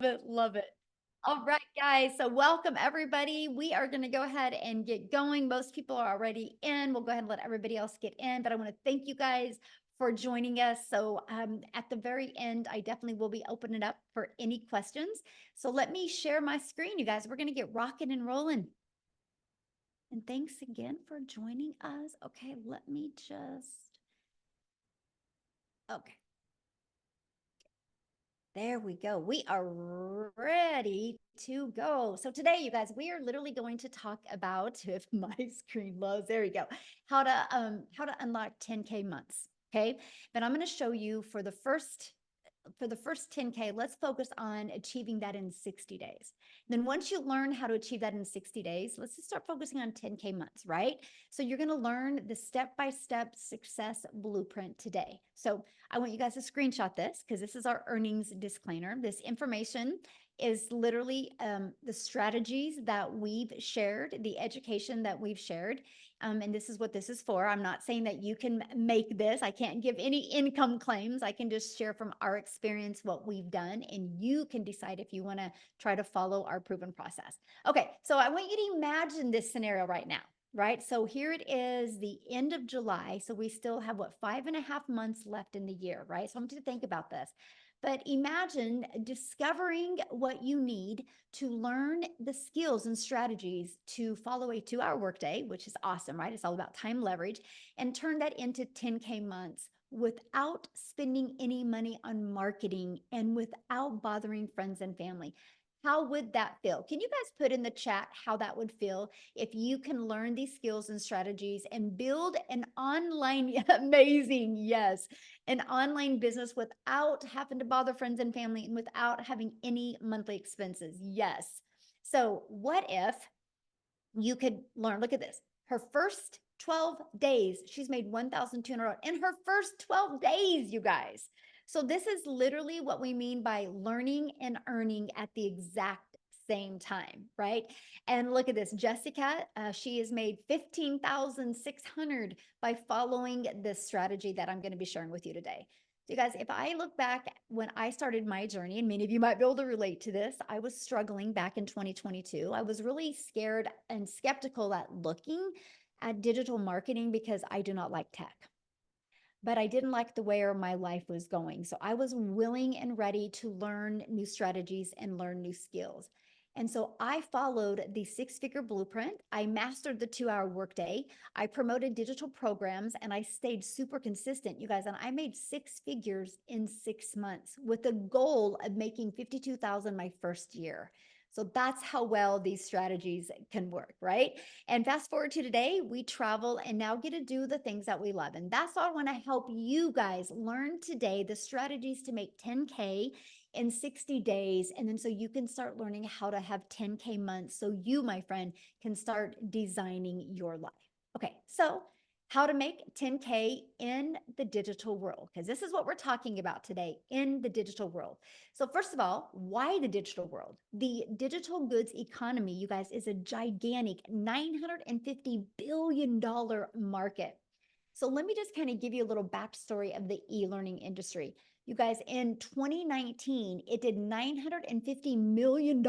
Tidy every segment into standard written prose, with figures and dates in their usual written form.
it, love it. All right, guys. So welcome everybody. We are going to go ahead and get going. Most people are already in. We'll go ahead and let everybody else get in, but I want to thank you guys for joining us. So at the very end, I definitely will be opening it up for any questions. So let me share my screen, you guys. We're going to get rocking and rolling. And thanks again for joining us. Okay, let me just, okay. There we go. We are ready to go. So today, you guys, we are literally going to talk about, if my screen loads, there we go, how to unlock 10K months. Okay. But I'm going to show you for the first 10K, let's focus on achieving that in 60 days. Then once you learn how to achieve that in 60 days, let's just start focusing on 10K months, right? So you're going to learn the step-by-step success blueprint today. So I want you guys to screenshot this because this is our earnings disclaimer. This information is literally the strategies that we've shared, the education that we've shared. And this is what this is for. I'm not saying that you can make this. I can't give any income claims. I can just share from our experience what we've done, and you can decide if you want to try to follow our proven process. Okay, so I want you to imagine this scenario right now. Right. So here it is, the end of July. So we still have what, 5.5 months left in the year, right? So I want you to think about this. But imagine discovering what you need to learn the skills and strategies to follow a 2-hour workday, which is awesome, right? It's all about time leverage, and turn that into 10K months without spending any money on marketing and without bothering friends and family. How would that feel? Can you guys put in the chat how that would feel if you can learn these skills and strategies and build an online, amazing, yes, an online business without having to bother friends and family and without having any monthly expenses? Yes. So what if you could learn, look at this, her first 12 days, she's made 1,200 in her first 12 days, you guys. So this is literally what we mean by learning and earning at the exact same time, right? And look at this, Jessica, she has made 15,600 by following this strategy that I'm going to be sharing with you today. So you guys, if I look back when I started my journey, and many of you might be able to relate to this, I was struggling back in 2022. I was really scared and skeptical at looking at digital marketing because I do not like tech. But I didn't like the way my life was going. So I was willing and ready to learn new strategies and learn new skills. And so I followed the 6-figure blueprint. I mastered the 2-hour workday. I promoted digital programs and I stayed super consistent, you guys. And I made 6 figures in 6 months with the goal of making 52,000 my first year. So that's how well these strategies can work, right? And fast forward to today, we travel and now get to do the things that we love. And that's all I want to help you guys learn today, the strategies to make 10K in 60 days. And then so you can start learning how to have 10K months. So you, my friend, can start designing your life. Okay, so how to make 10K in the digital world, because this is what we're talking about today, in the digital world. So first of all, why the digital world? The digital goods economy, you guys, is a gigantic $950 billion market. So let me just kind of give you a little backstory of the e-learning industry. You guys, in 2019, it did $950 million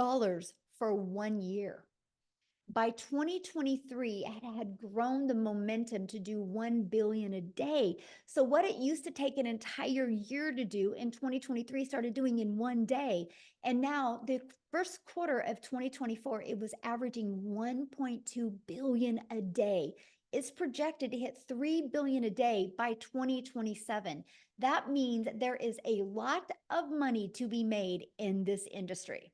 for 1 year. By 2023, it had grown the momentum to do 1 billion a day. So what it used to take an entire year to do in 2023 started doing in 1 day. And now the first quarter of 2024, it was averaging 1.2 billion a day. It's projected to hit 3 billion a day by 2027. That means there is a lot of money to be made in this industry.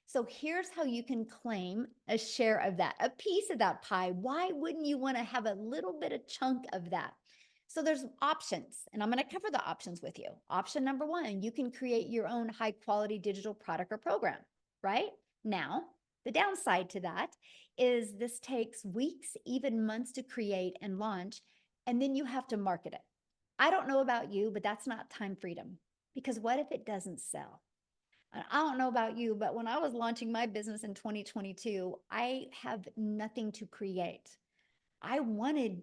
So here's how you can claim a share of that, a piece of that pie. Why wouldn't you want to have a little bit of chunk of that? So there's options, and I'm going to cover the options with you. Option number one, you can create your own high quality digital product or program, right? Now, the downside to that is this takes weeks, even months to create and launch, and then you have to market it. I don't know about you, but that's not time freedom, because what if it doesn't sell? I don't know about you, but when I was launching my business in 2022, I have nothing to create. I wanted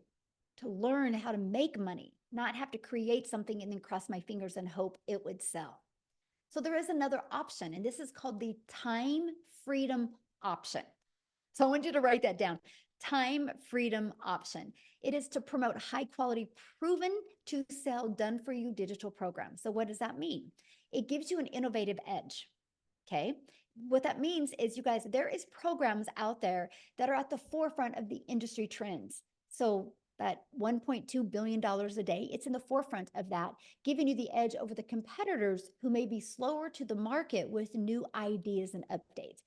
to learn how to make money, not have to create something and then cross my fingers and hope it would sell. So there is another option, and this is called the time freedom option. So I want you to write that down. Time freedom option. It is to promote high quality, proven to sell, done for you digital programs. So what does that mean? It gives you an innovative edge. Okay. What that means is, you guys, there is programs out there that are at the forefront of the industry trends. So that $1.2 billion a day, it's in the forefront of that, giving you the edge over the competitors who may be slower to the market with new ideas and updates.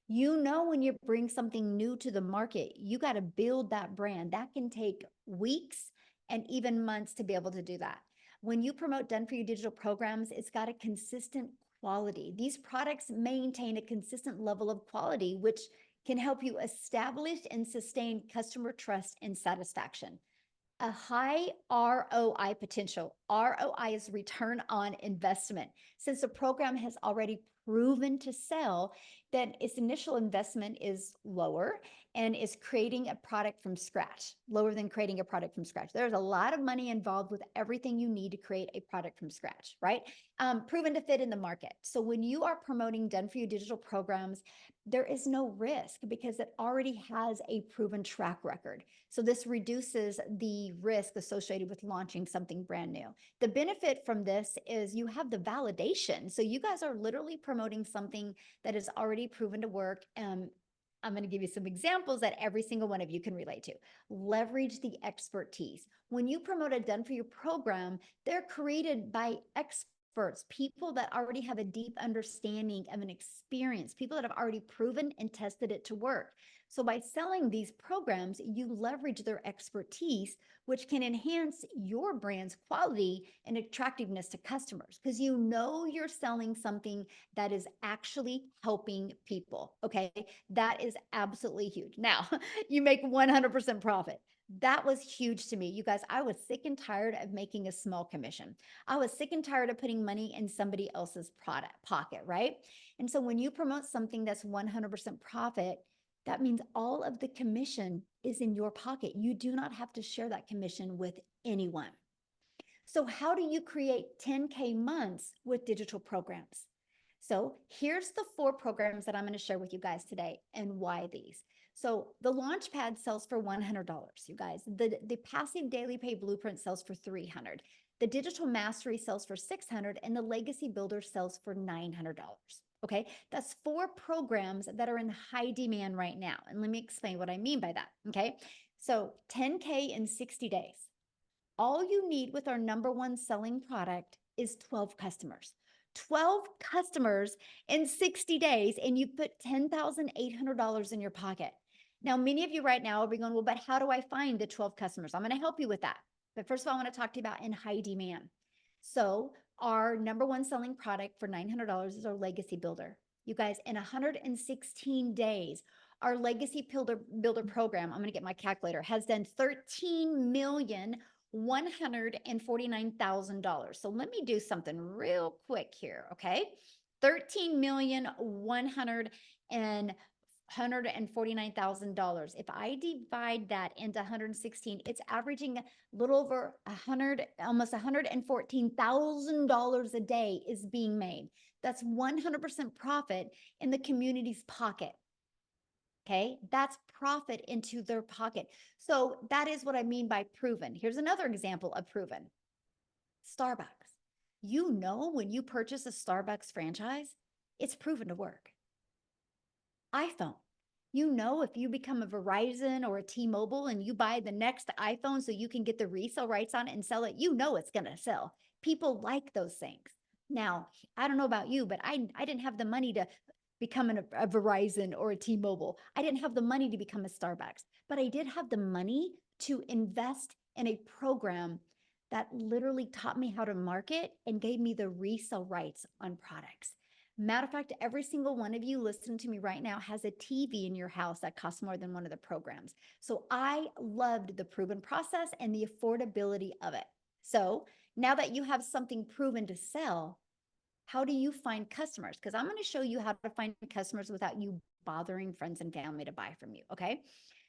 You know, when you bring something new to the market, you got to build that brand. That can take weeks and even months to be able to do that. When you promote done for you digital programs, it's got a consistent quality. These products maintain a consistent level of quality, which can help you establish and sustain customer trust and satisfaction. A high ROI potential. ROI is return on investment. Since the program has already proven to sell, then its initial investment is lower and is creating a product from scratch, lower than creating a product from scratch. There's a lot of money involved with everything you need to create a product from scratch, right? Proven to fit in the market. So when you are promoting done for you digital programs, there is no risk because it already has a proven track record. So this reduces the risk associated with launching something brand new. The benefit from this is you have the validation. So you guys are literally promoting something that is already proven to work. I'm going to give you some examples that every single one of you can relate to. Leverage the expertise. When you promote a done for you program, they're created by experts, people that already have a deep understanding of an experience, people that have already proven and tested it to work. So by selling these programs, you leverage their expertise, which can enhance your brand's quality and attractiveness to customers, because you know you're selling something that is actually helping people. Okay. That is absolutely huge. Now, you make 100% profit. That was huge to me. You guys, I was sick and tired of making a small commission. I was sick and tired of putting money in somebody else's product pocket, right? And so when you promote something that's 100% profit, that means all of the commission is in your pocket. You do not have to share that commission with anyone. So how do you create 10K months with digital programs? So here's the 4 programs that I'm going to share with you guys today and why these. So the Launchpad sells for $100, you guys. The Passive Daily Pay Blueprint sells for $300. The Digital Mastery sells for $600, and the Legacy Builder sells for $900. Okay, that's 4 programs that are in high demand right now. And let me explain what I mean by that. Okay, so 10K in 60 days. All you need with our #1 selling product is 12 customers. 12 customers in 60 days, and you put $10,800 in your pocket. Now, many of you right now are going, well, but how do I find the 12 customers? I'm going to help you with that. But first of all, I want to talk to you about in high demand. So our #1 selling product for $900 is our Legacy Builder. You guys, in 116 days, our Legacy Builder program, I'm going to get my calculator, has done $13,149,000. So let me do something real quick here, okay? 13,149,000. If I divide that into 116, it's averaging a little over 100, almost $114,000 a day is being made. That's 100% profit in the community's pocket. Okay, that's profit into their pocket. So that is what I mean by proven. Here's another example of proven. Starbucks. You know, when you purchase a Starbucks franchise, it's proven to work. iPhone. You know, if you become a Verizon or a T-Mobile and you buy the next iPhone so you can get the resale rights on it and sell it, you know it's going to sell. People like those things. Now, I don't know about you, but I didn't have the money to become a Verizon or a T-Mobile. I didn't have the money to become a Starbucks, but I did have the money to invest in a program that literally taught me how to market and gave me the resale rights on products. Matter of fact, every single one of you listening to me right now has a TV in your house that costs more than one of the programs. So I loved the proven process and the affordability of it. So now that you have something proven to sell, how do you find customers? Because I'm going to show you how to find customers without you bothering friends and family to buy from you, okay?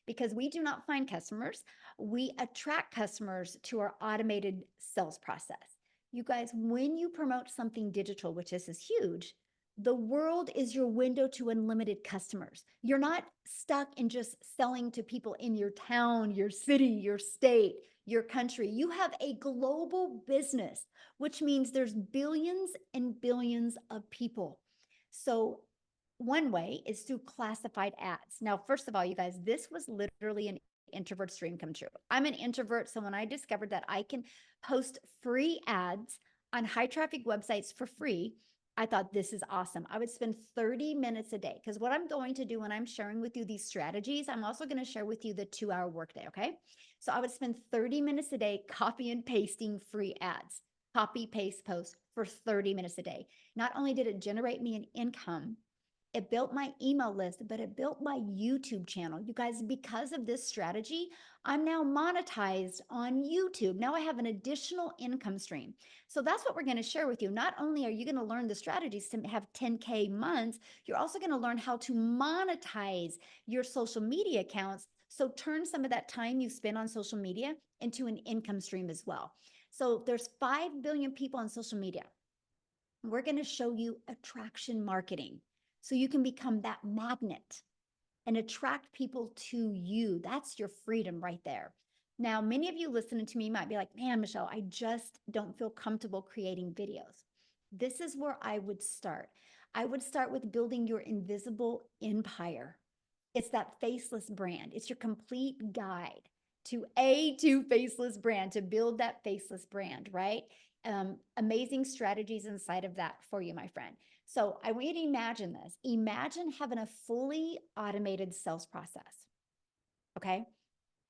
Because we do not find customers. We attract customers to our automated sales process. You guys, when you promote something digital, which this is huge, the world is your window to unlimited customers. You're not stuck in just selling to people in your town, your city, your state, your country. You have a global business, which means there's billions and billions of people. So one way is through classified ads. Now, first of all, you guys, this was literally an introvert's dream come true. I'm an introvert, so when I discovered that I can post free ads on high traffic websites for free, I thought this is awesome. I would spend 30 minutes a day because what I'm going to do when I'm sharing with you these strategies, I'm also going to share with you the 2-hour workday. Okay. So I would spend 30 minutes a day copy and pasting free ads, copy, paste, post for 30 minutes a day. Not only did it generate me an income, it built my email list, but it built my YouTube channel. You guys, because of this strategy, I'm now monetized on YouTube. Now I have an additional income stream. So that's what we're going to share with you. Not only are you going to learn the strategies to have 10K months, you're also going to learn how to monetize your social media accounts. So turn some of that time you spend on social media into an income stream as well. So there's 5 billion people on social media. We're going to show you attraction marketing so you can become that magnet and attract people to you. That's your freedom right there. Now, many of you listening to me might be like, man, Michelle, I just don't feel comfortable creating videos. This is where I would start. I would start with building your invisible empire. It's that faceless brand. It's your complete guide to A2 faceless brand, to build that faceless brand, right? Amazing strategies inside of that for you, my friend. So I want you to imagine this. Imagine having a fully automated sales process. Okay.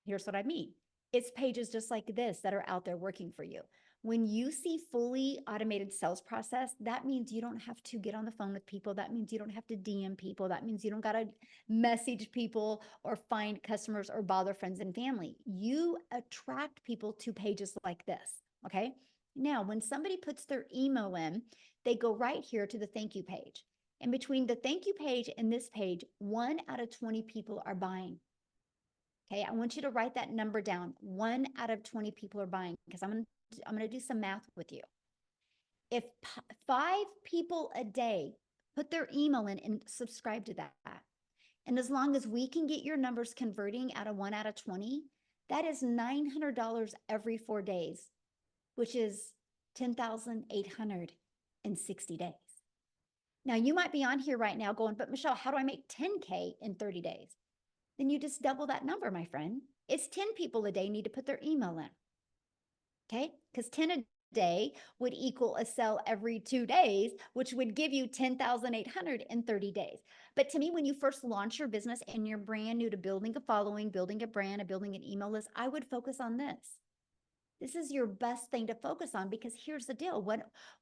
Here's what I mean. It's pages just like this that are out there working for you. When you see fully automated sales process, that means you don't have to get on the phone with people. That means you don't have to DM people. That means you don't got to message people or find customers or bother friends and family. You attract people to pages like this. Okay. Now, when somebody puts their email in, they go right here to the thank you page. And between the thank you page and this page, 1 out of 20 people are buying. Okay, I want you to write that number down. 1 out of 20 people are buying because I'm going to do some math with you. If 5 people a day put their email in and subscribe to that, and as long as we can get your numbers converting out of 1 out of 20, that is $900 every 4 days, which is 10,860 days. Now, you might be on here right now going, but Michelle, how do I make 10K in 30 days? Then you just double that number, my friend. It's 10 people a day need to put their email in. Okay? Because 10 a day would equal a sale every 2 days, which would give you 10,800 in 30 days. But to me, when you first launch your business and you're brand new to building a following, building a brand, and building an email list, I would focus on this. This is your best thing to focus on because here's the deal.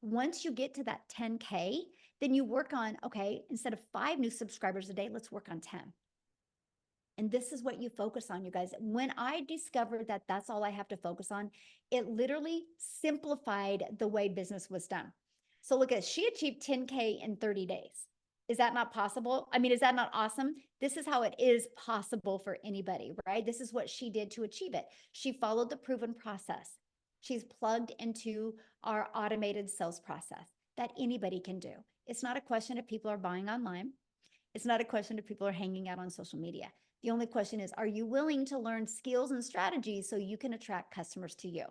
Once you get to that 10K, then you work on, okay, instead of 5 new subscribers a day, let's work on 10. And this is what you focus on, you guys. When I discovered that that's all I have to focus on, it literally simplified the way business was done. So look at, she achieved 10K in 30 days. Is that not possible? I mean, is that not awesome? This is how it is possible for anybody, right? This is what she did to achieve it. She followed the proven process. She's plugged into our automated sales process that anybody can do. It's not a question if people are buying online. It's not a question if people are hanging out on social media. The only question is, are you willing to learn skills and strategies so you can attract customers to you?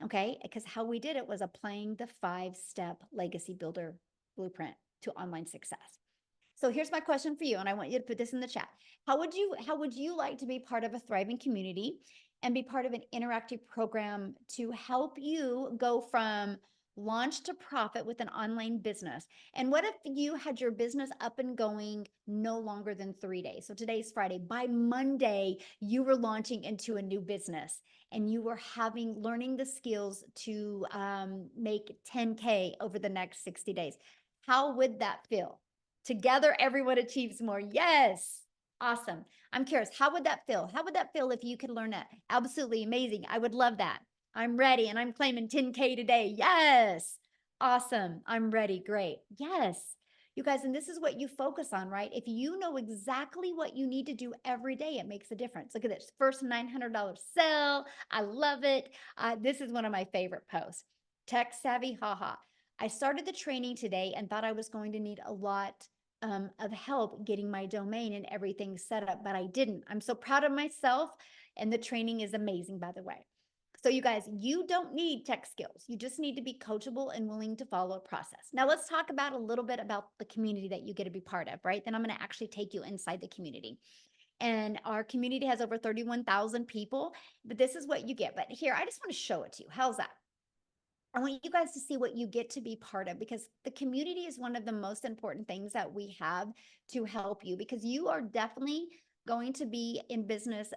Okay, because how we did it was applying the 5-step legacy builder blueprint to online success. So here's my question for you, and I want you to put this in the chat. How would you like to be part of a thriving community and be part of an interactive program to help you go from launch to profit with an online business? And what if you had your business up and going no longer than 3 days? So today's Friday. By Monday, you were launching into a new business and you were learning the skills to make 10K over the next 60 days. How would that feel? Together, everyone achieves more. Yes. Awesome. I'm curious, how would that feel? How would that feel if you could learn that? Absolutely amazing. I would love that. I'm ready and I'm claiming 10K today. Yes. Awesome. I'm ready. Great. Yes. You guys, and this is what you focus on, right? If you know exactly what you need to do every day, it makes a difference. Look at this first $900 sale. I love it. This is one of my favorite posts. Tech savvy, haha. I started the training today and thought I was going to need a lot of help getting my domain and everything set up, but I didn't. I'm so proud of myself, and the training is amazing, by the way. So, you guys, you don't need tech skills. You just need to be coachable and willing to follow a process. Now, let's talk about a little bit about the community that you get to be part of, right? Then I'm going to actually take you inside the community. And our community has over 31,000 people, but this is what you get. But here, I just want to show it to you. How's that? I want you guys to see what you get to be part of, because the community is one of the most important things that we have to help you, because you are definitely going to be in business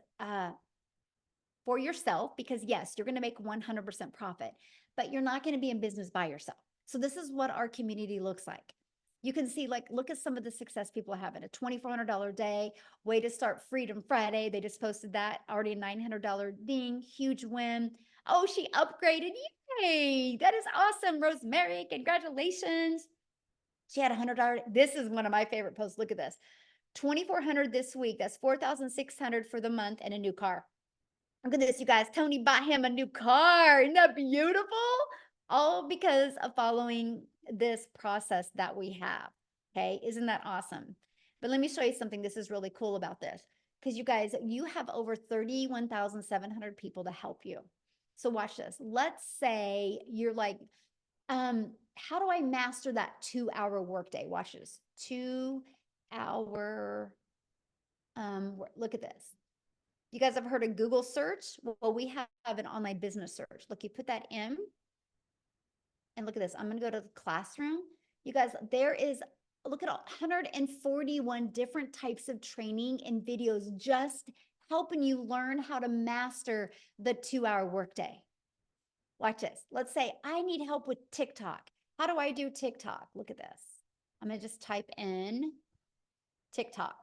for yourself, because yes, you're going to make 100% profit, but you're not going to be in business by yourself. So this is what our community looks like. You can see, like, look at some of the success people are having. A $2,400 day, way to start Freedom Friday. They just posted that, already a $900 ding, huge win. Oh, she upgraded. Yay. That is awesome, Rosemary. Congratulations. She had $100. This is one of my favorite posts. Look at this. 2,400 this week. That's 4,600 for the month, and a new car. Look at this, you guys. Tony bought him a new car. Isn't that beautiful? All because of following this process that we have. Okay. Isn't that awesome? But let me show you something. This is really cool about this, because you guys, you have over 31,700 people to help you. So watch this. Let's say you're like, how do I master that 2-hour workday? Watch this. 2-hour, look at this. You guys have heard of Google search? Well, we have an online business search. Look, you put that in, and look at this. I'm going to go to the classroom. You guys, there is, look at all 141 different types of training and videos just helping you learn how to master the 2-hour workday. Watch this. Let's say I need help with TikTok. How do I do TikTok? Look at this. I'm going to just type in TikTok.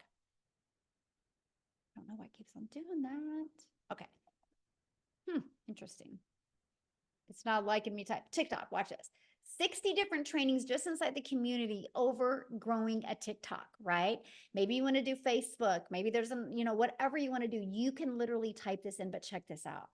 I don't know why it keeps on doing that. Okay. Interesting. It's not liking me type TikTok. Watch this. 60 different trainings just inside the community over growing a TikTok, right? Maybe you want to do Facebook. Maybe there's some, whatever you want to do, you can literally type this in, but check this out.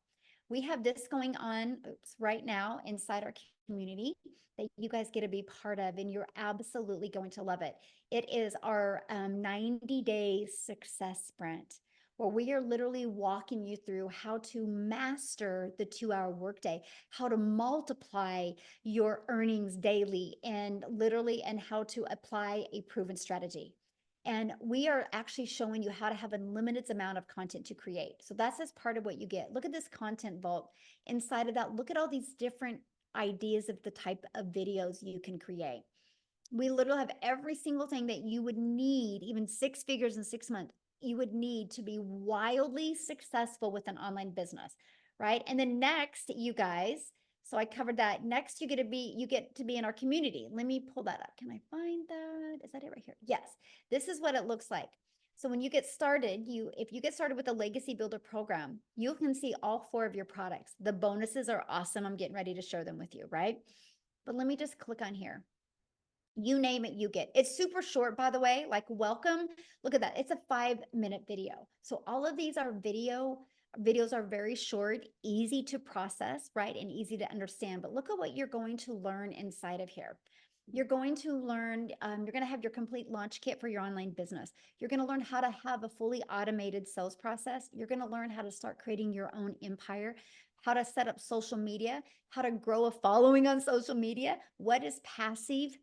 We have this going on right now inside our community that you guys get to be part of, and you're absolutely going to love it. It is our 90-day success sprint, where we are literally walking you through how to master the 2-hour workday, how to multiply your earnings daily, and how to apply a proven strategy. And we are actually showing you how to have a limited amount of content to create. So that's as part of what you get. Look at this content vault. Inside of that, look at all these different ideas of the type of videos you can create. We literally have every single thing that you would need, even 6 figures in 6 months, you would need to be wildly successful with an online business, right? And then next, you guys, so I covered that. Next, you get to be in our community. Let me pull that up. Can I find that? Is that it right here? Yes. This is what it looks like. So when you get started, if you get started with the Legacy Builder program, you can see all 4 of your products. The bonuses are awesome. I'm getting ready to share them with you, right? But let me just click on here. You name it, you get. It's super short, by the way, like welcome. Look at that. It's a 5-minute video. So all of these are videos are very short, easy to process, right? And easy to understand. But look at what you're going to learn inside of here. You're going to learn, you're going to have your complete launch kit for your online business. You're going to learn how to have a fully automated sales process. You're going to learn how to start creating your own empire, how to set up social media, how to grow a following on social media. What is passive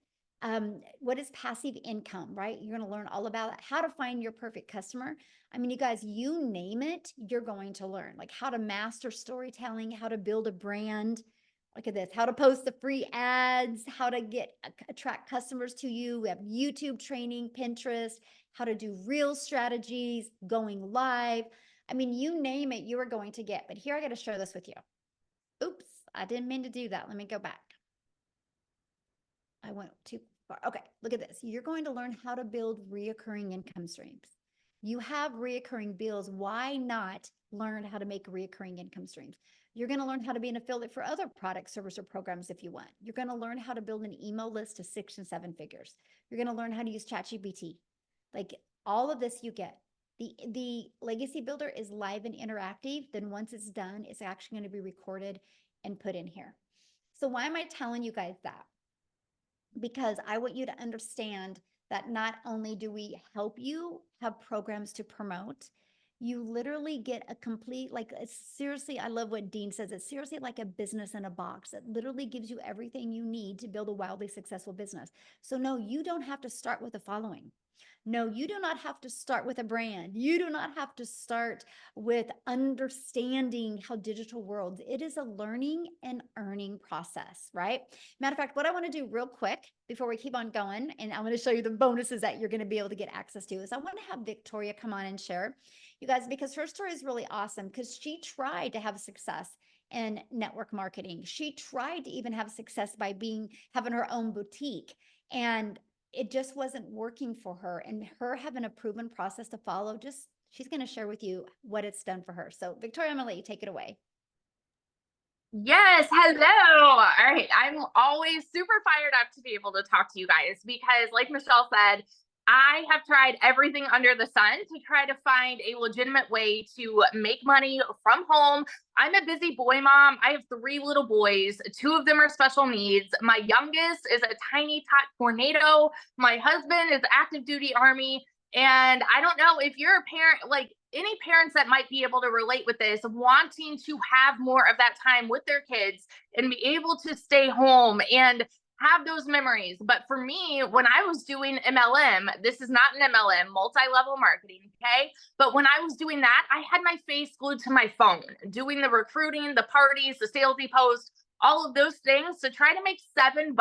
income, right? You're going to learn all about it, how to find your perfect customer. I mean, you guys, you name it, you're going to learn, like how to master storytelling, how to build a brand. Look at this, how to post the free ads, how to attract customers to you. We have YouTube training, Pinterest, how to do real strategies, going live. I mean, you name it, you are going to get. But here, I got to share this with you. Oops, I didn't mean to do that. Let me go back. I went too far. Okay, look at this. You're going to learn how to build reoccurring income streams. You have reoccurring bills. Why not learn how to make reoccurring income streams? You're going to learn how to be an affiliate for other products, service, or programs if you want. You're going to learn how to build an email list to 6 and 7 figures. You're going to learn how to use ChatGPT. Like all of this you get. The Legacy Builder is live and interactive. Then once it's done, it's actually going to be recorded and put in here. So why am I telling you guys that? Because I want you to understand that not only do we help you have programs to promote, you literally get a complete, like, seriously, I love what Dean says. It's seriously like a business in a box. It literally gives you everything you need to build a wildly successful business. So, no, you don't have to start with the following. No, you do not have to start with a brand. You do not have to start with understanding how digital worlds. It is a learning and earning process, right? Matter of fact, what I want to do real quick before we keep on going, and I'm going to show you the bonuses that you're going to be able to get access to, is I want to have Victoria come on and share, you guys, because her story is really awesome because she tried to have success in network marketing. She tried to even have success by having her own boutique. And it just wasn't working for her, and her having a proven process to follow, just she's going to share with you what it's done for her. So Victoria, I'm going to let you take it away. Yes, hello. All right. I'm always super fired up to be able to talk to you guys because, like Michelle said, I have tried everything under the sun to try to find a legitimate way to make money from home. I'm a busy boy mom. I have 3 little boys. 2 of them are special needs. My youngest is a tiny tot tornado. My husband is active duty Army. And I don't know if you're a parent, like any parents that might be able to relate with this, wanting to have more of that time with their kids and be able to stay home and have those memories. But for me, when I was doing MLM, this is not an MLM, multi-level marketing, okay? But when I was doing that, I had my face glued to my phone, doing the recruiting, the parties, the salesy posts, all of those things to try to make $7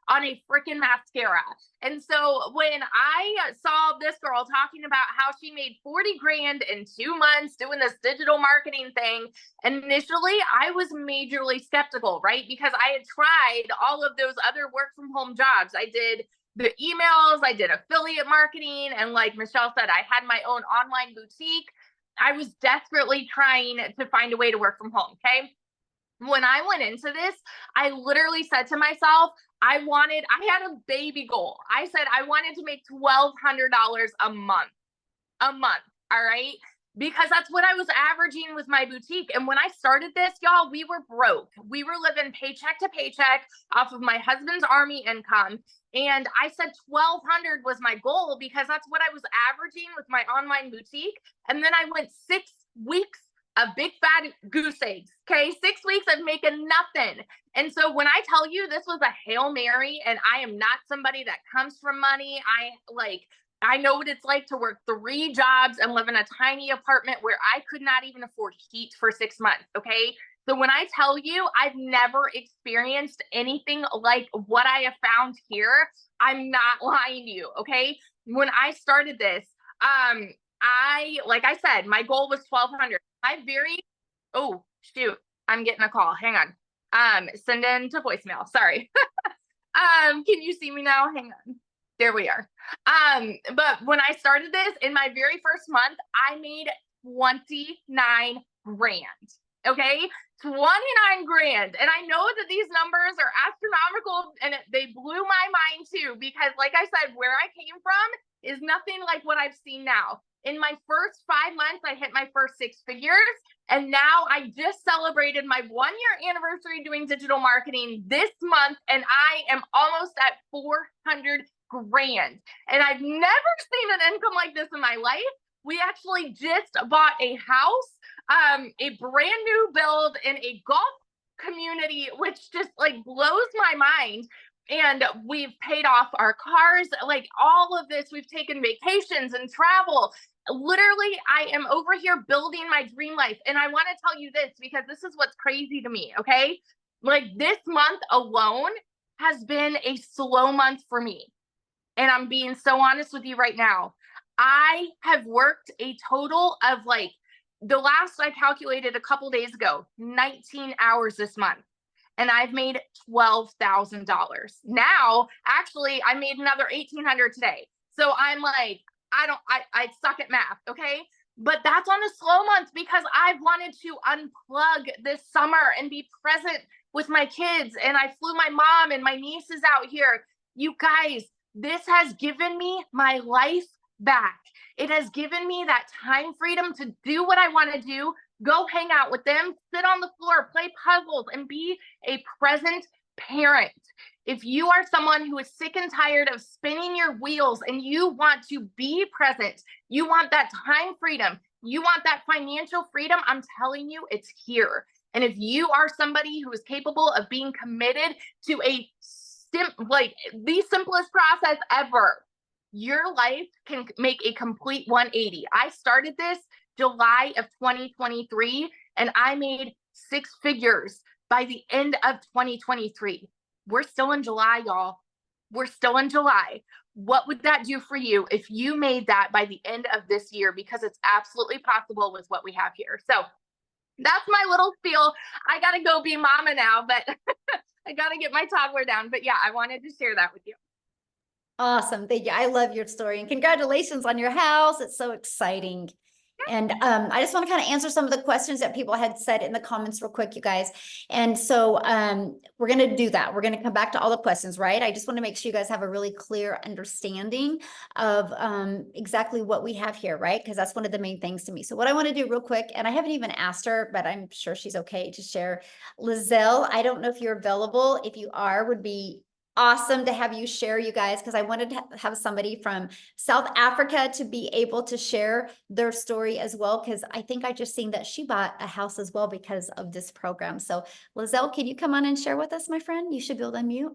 on a freaking mascara. And so when I saw this girl talking about how she made 40 grand in 2 months doing this digital marketing thing, initially I was majorly skeptical, right? Because I had tried all of those other work from home jobs. I did the emails, I did affiliate marketing, and like Michelle said, I had my own online boutique. I was desperately trying to find a way to work from home, okay? When I went into this, I literally said to myself, I had a baby goal. I said I wanted to make $1,200 a month, a month. All right. Because that's what I was averaging with my boutique. And when I started this, y'all, we were broke. We were living paycheck to paycheck off of my husband's Army income. And I said 1,200 was my goal because that's what I was averaging with my online boutique. And then I went 6 weeks of big fat goose eggs. Okay. 6 weeks of making nothing. And so when I tell you this was a Hail Mary, and I am not somebody that comes from money, I know what it's like to work 3 jobs and live in a tiny apartment where I could not even afford heat for 6 months. Okay. So when I tell you I've never experienced anything like what I have found here, I'm not lying to you. Okay. When I started this, like I said, my goal was 1,200. Oh, shoot, I'm getting a call. Hang on. Send in to voicemail. Sorry. Can you see me now? Hang on. There we are. But when I started this in my very first month, I made 29 grand. Okay. 29 grand. And I know that these numbers are astronomical, and they blew my mind too, because like I said, where I came from is nothing like what I've seen now. In my first 5 months, I hit my first 6 figures. And now I just celebrated my 1-year anniversary doing digital marketing this month, and I am almost at 400 grand. And I've never seen an income like this in my life. We actually just bought a house, a brand new build in a golf community, which just like blows my mind. And we've paid off our cars, like all of this. We've taken vacations and travel. Literally, I am over here building my dream life. And I want to tell you this because this is what's crazy to me. Okay. Like this month alone has been a slow month for me. And I'm being so honest with you right now. I have worked a total of the last I calculated a couple days ago, 19 hours this month. And I've made $12,000. Now, actually, I made another 1,800 today. So I'm like, I suck at math. Okay. But that's on a slow month because I've wanted to unplug this summer and be present with my kids. And I flew my mom and my nieces out here. You guys, this has given me my life back. It has given me that time freedom to do what I want to do Go hang out with them, sit on the floor, play puzzles, and be a present parent. If you are someone who is sick and tired of spinning your wheels and you want to be present, you want that time freedom, you want that financial freedom, I'm telling you, it's here. And if you are somebody who is capable of being committed to the simplest process ever, your life can make a complete 180. I started this July of 2023, and I made 6 figures by the end of 2023. We're still in July, y'all. We're still in July. What would that do for you if you made that by the end of this year? Because it's absolutely possible with what we have here. So that's my little spiel. I got to go be mama now, but I got to get my toddler down. But yeah, I wanted to share that with you. Awesome. Thank you. I love your story, and congratulations on your house. It's so exciting. And I just want to kind of answer some of the questions that people had said in the comments real quick, you guys. And so we're going to do that. We're going to come back to all the questions, right? I just want to make sure you guys have a really clear understanding of exactly what we have here, right? Because that's one of the main things to me. So what I want to do real quick, and I haven't even asked her, but I'm sure she's okay to share. Lizelle, I don't know if you're available. If you are, would be awesome to have you share, you guys, because I wanted to have somebody from South Africa to be able to share their story as well, because I think I just seen that she bought a house as well because of this program. So Lizelle, can you come on and share with us, my friend? You should be able to unmute.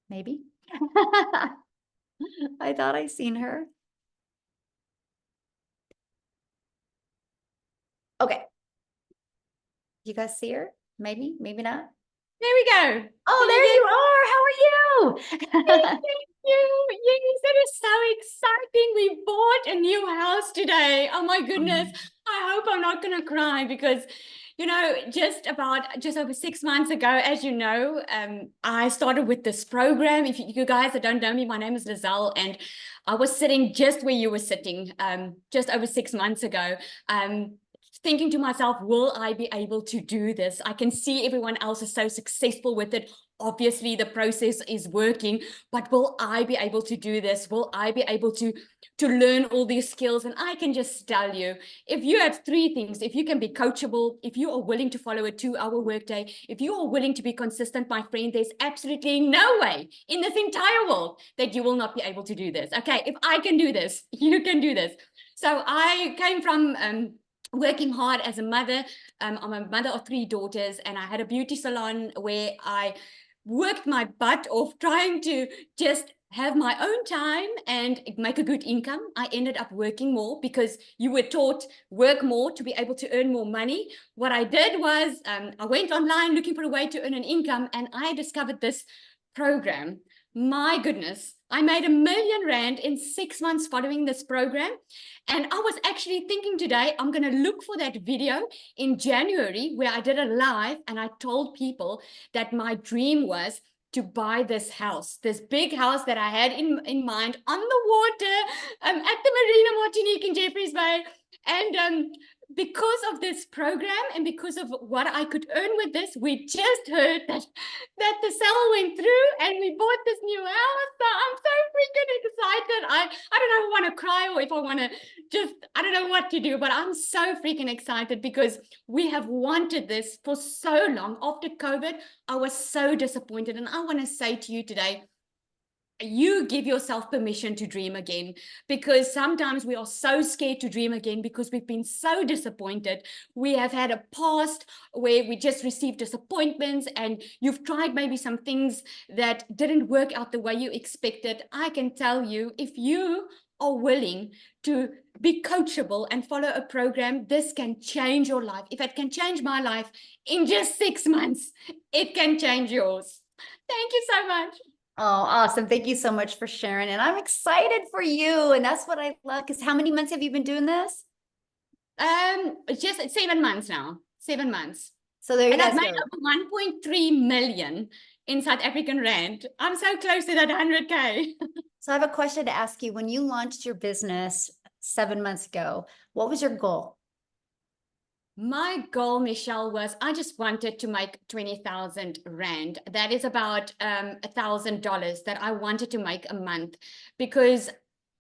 Maybe. I thought I seen her. Okay. You guys see her? Maybe, maybe not. There we go. Oh, there you are. How are you? Thank you. Yes, that is so exciting. We bought a new house today. Oh my goodness. I hope I'm not going to cry because, you know, just over 6 months ago, as you know, I started with this program. If you guys that don't know me, my name is Lizelle, and I was sitting just where you were sitting just over 6 months ago. Thinking to myself, will I be able to do this? I can see everyone else is so successful with it. Obviously, the process is working, but will I be able to do this? Will I be able to learn all these skills? And I can just tell you, if you have 3 things, if you can be coachable, if you are willing to follow a 2-hour workday, if you are willing to be consistent, my friend, there's absolutely no way in this entire world that you will not be able to do this. Okay, if I can do this, you can do this. So I came from working hard as a mother. I'm a mother of 3 daughters, and I had a beauty salon where I worked my butt off trying to just have my own time and make a good income. I ended up working more because you were taught work more to be able to earn more money. What I did was I went online looking for a way to earn an income, and I discovered this program. My goodness, I made R1 million in 6 months following this program. And I was actually thinking today, I'm going to look for that video in January where I did a live and I told people that my dream was to buy this house, this big house that I had in mind on the water at the Marina Martinique in Jeffreys Bay. And because of this program and because of what I could earn with this, we just heard that the sale went through and we bought this new house. So I'm so freaking excited. I don't know if I want to cry or if I want to I don't know what to do, but I'm so freaking excited because we have wanted this for so long. After COVID, I was so disappointed. And I want to say to you today, you give yourself permission to dream again, because sometimes we are so scared to dream again because we've been so disappointed. We have had a past where we just received disappointments, and you've tried maybe some things that didn't work out the way you expected. I can tell you, if you are willing to be coachable and follow a program, this can change your life. If it can change my life in just 6 months, it can change yours. Thank you so much. Oh, awesome. Thank you so much for sharing. And I'm excited for you. And that's what I love. Because how many months have you been doing this? Just 7 months now. 7 months. So there you guys go. And I've made over 1.3 million in South African rand. I'm so close to that 100K. So I have a question to ask you. When you launched your business 7 months ago, what was your goal? My goal, Michelle, was I just wanted to make 20,000 rand. That is about $1,000 that I wanted to make a month, because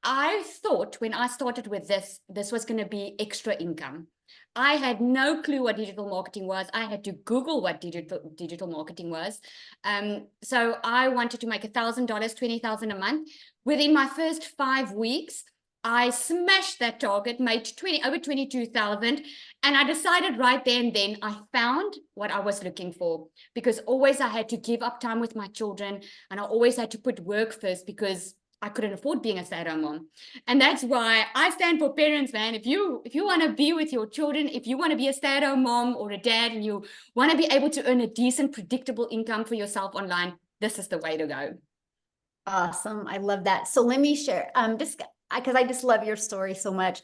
I thought when I started with this was going to be extra income. I had no clue what digital marketing was. I had to Google what digital marketing was. So I wanted to make $1,000, $20,000 a month. Within my first 5 weeks, I smashed that target, made over 22,000. And I decided right there and then I found what I was looking for, because always I had to give up time with my children, and I always had to put work first because I couldn't afford being a stay-at-home mom. And that's why I stand for parents, man. If you want to be with your children, if you want to be a stay-at-home mom or a dad, and you want to be able to earn a decent, predictable income for yourself online, this is the way to go. Awesome. I love that. So let me share, just because I just love your story so much.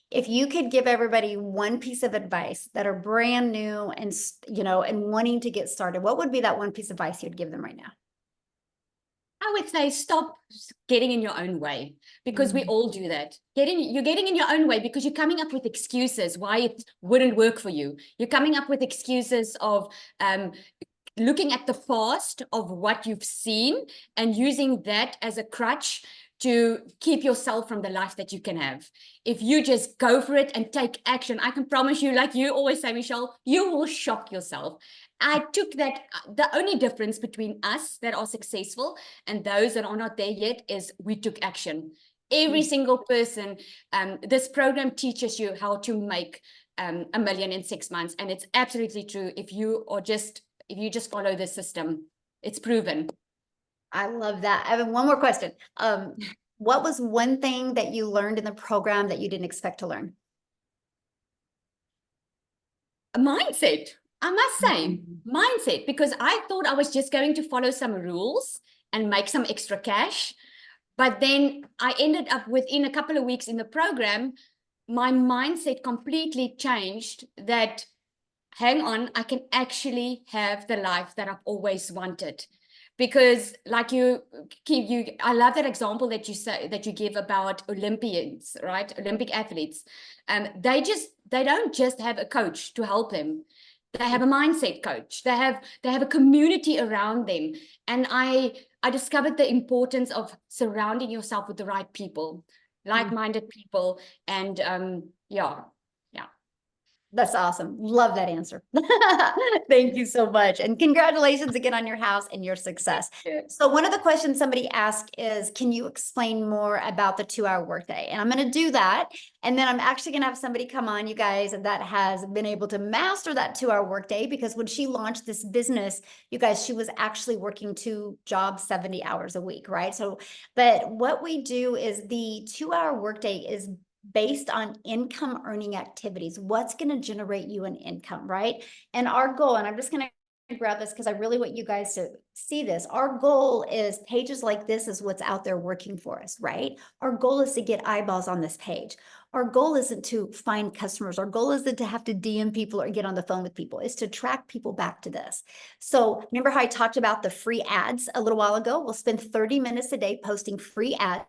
If you could give everybody one piece of advice that are brand new and, and wanting to get started, what would be that one piece of advice you'd give them right now? I would say stop getting in your own way, because we all do that. You're getting in your own way because you're coming up with excuses why it wouldn't work for you. You're coming up with excuses of looking at the past of what you've seen and using that as a crutch to keep yourself from the life that you can have. If you just go for it and take action, I can promise you, like you always say, Michelle, you will shock yourself. I took that. The only difference between us that are successful and those that are not there yet is we took action. Every single person, this program teaches you how to make $1 million in 6 months. And it's absolutely true. If you just follow the system, it's proven. I love that. I have one more question. What was one thing that you learned in the program that you didn't expect to learn? A mindset, I must say, mindset, because I thought I was just going to follow some rules and make some extra cash. But then I ended up within a couple of weeks in the program, my mindset completely changed that, hang on, I can actually have the life that I've always wanted. Because like I love that example that you give about Olympians, right? Olympic athletes. They don't just have a coach to help them. They have a mindset coach. They have a community around them. And I discovered the importance of surrounding yourself with the right people, like-minded people. And yeah. That's awesome. Love that answer. Thank you so much. And congratulations again on your house and your success. So one of the questions somebody asked is, can you explain more about the 2-hour workday? And I'm going to do that. And then I'm actually going to have somebody come on, you guys, that has been able to master that 2-hour workday, because when she launched this business, you guys, she was actually working 2 jobs, 70 hours a week, right? So, but what we do is the 2-hour workday is based on income earning activities. What's going to generate you an income, right? And our goal, and I'm just going to grab this because I really want you guys to see this. Our goal is pages like this is what's out there working for us, right? Our goal is to get eyeballs on this page. Our goal isn't to find customers. Our goal isn't to have to DM people or get on the phone with people. It's to track people back to this. So remember how I talked about the free ads a little while ago? We'll spend 30 minutes a day posting free ads.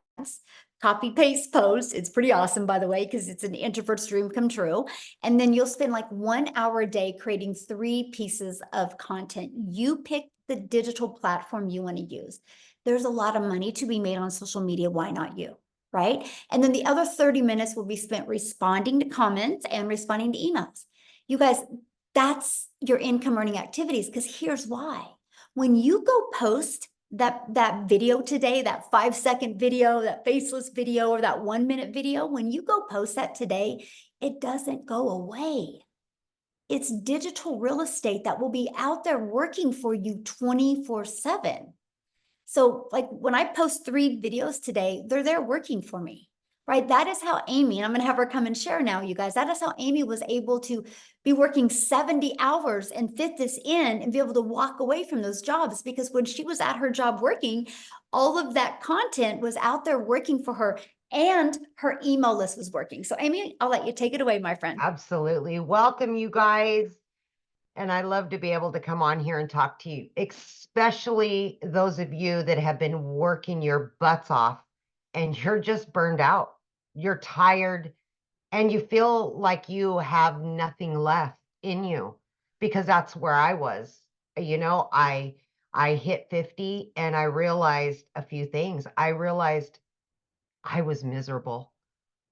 Copy paste post. It's pretty awesome, by the way, because it's an introvert's dream come true. And then you'll spend like 1 hour a day creating 3 pieces of content. You pick the digital platform you want to use. There's a lot of money to be made on social media. Why not you? Right? And then the other 30 minutes will be spent responding to comments and responding to emails. You guys, that's your income earning activities, because here's why. When you go post that video today, that 5-second video, that faceless video, or that 1-minute video, when you go post that today, it doesn't go away. It's digital real estate that will be out there working for you 24/7. So like when I post 3 videos today, they're there working for me, right? That is how Amy, and I'm going to have her come and share now, you guys, that is how Amy was able to be working 70 hours and fit this in and be able to walk away from those jobs, because when she was at her job working, all of that content was out there working for her and her email list was working. So Amy, I'll let you take it away, my friend. Absolutely. Welcome, you guys. And I love to be able to come on here and talk to you, especially those of you that have been working your butts off and you're just burned out. You're tired and you feel like you have nothing left in you, because that's where I was. You know, I hit 50 and I realized a few things. I realized I was miserable.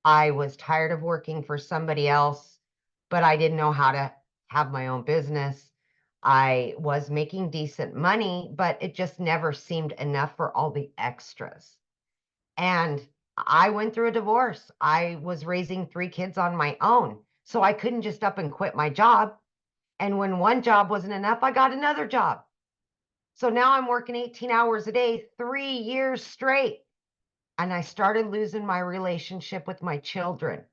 I was tired of working for somebody else, but I didn't know how to have my own business. I was making decent money, but it just never seemed enough for all the extras. And I went through a divorce. I was raising 3 kids on my own. So I couldn't just up and quit my job. And when one job wasn't enough, I got another job. So now I'm working 18 hours a day, 3 years straight. And I started losing my relationship with my children.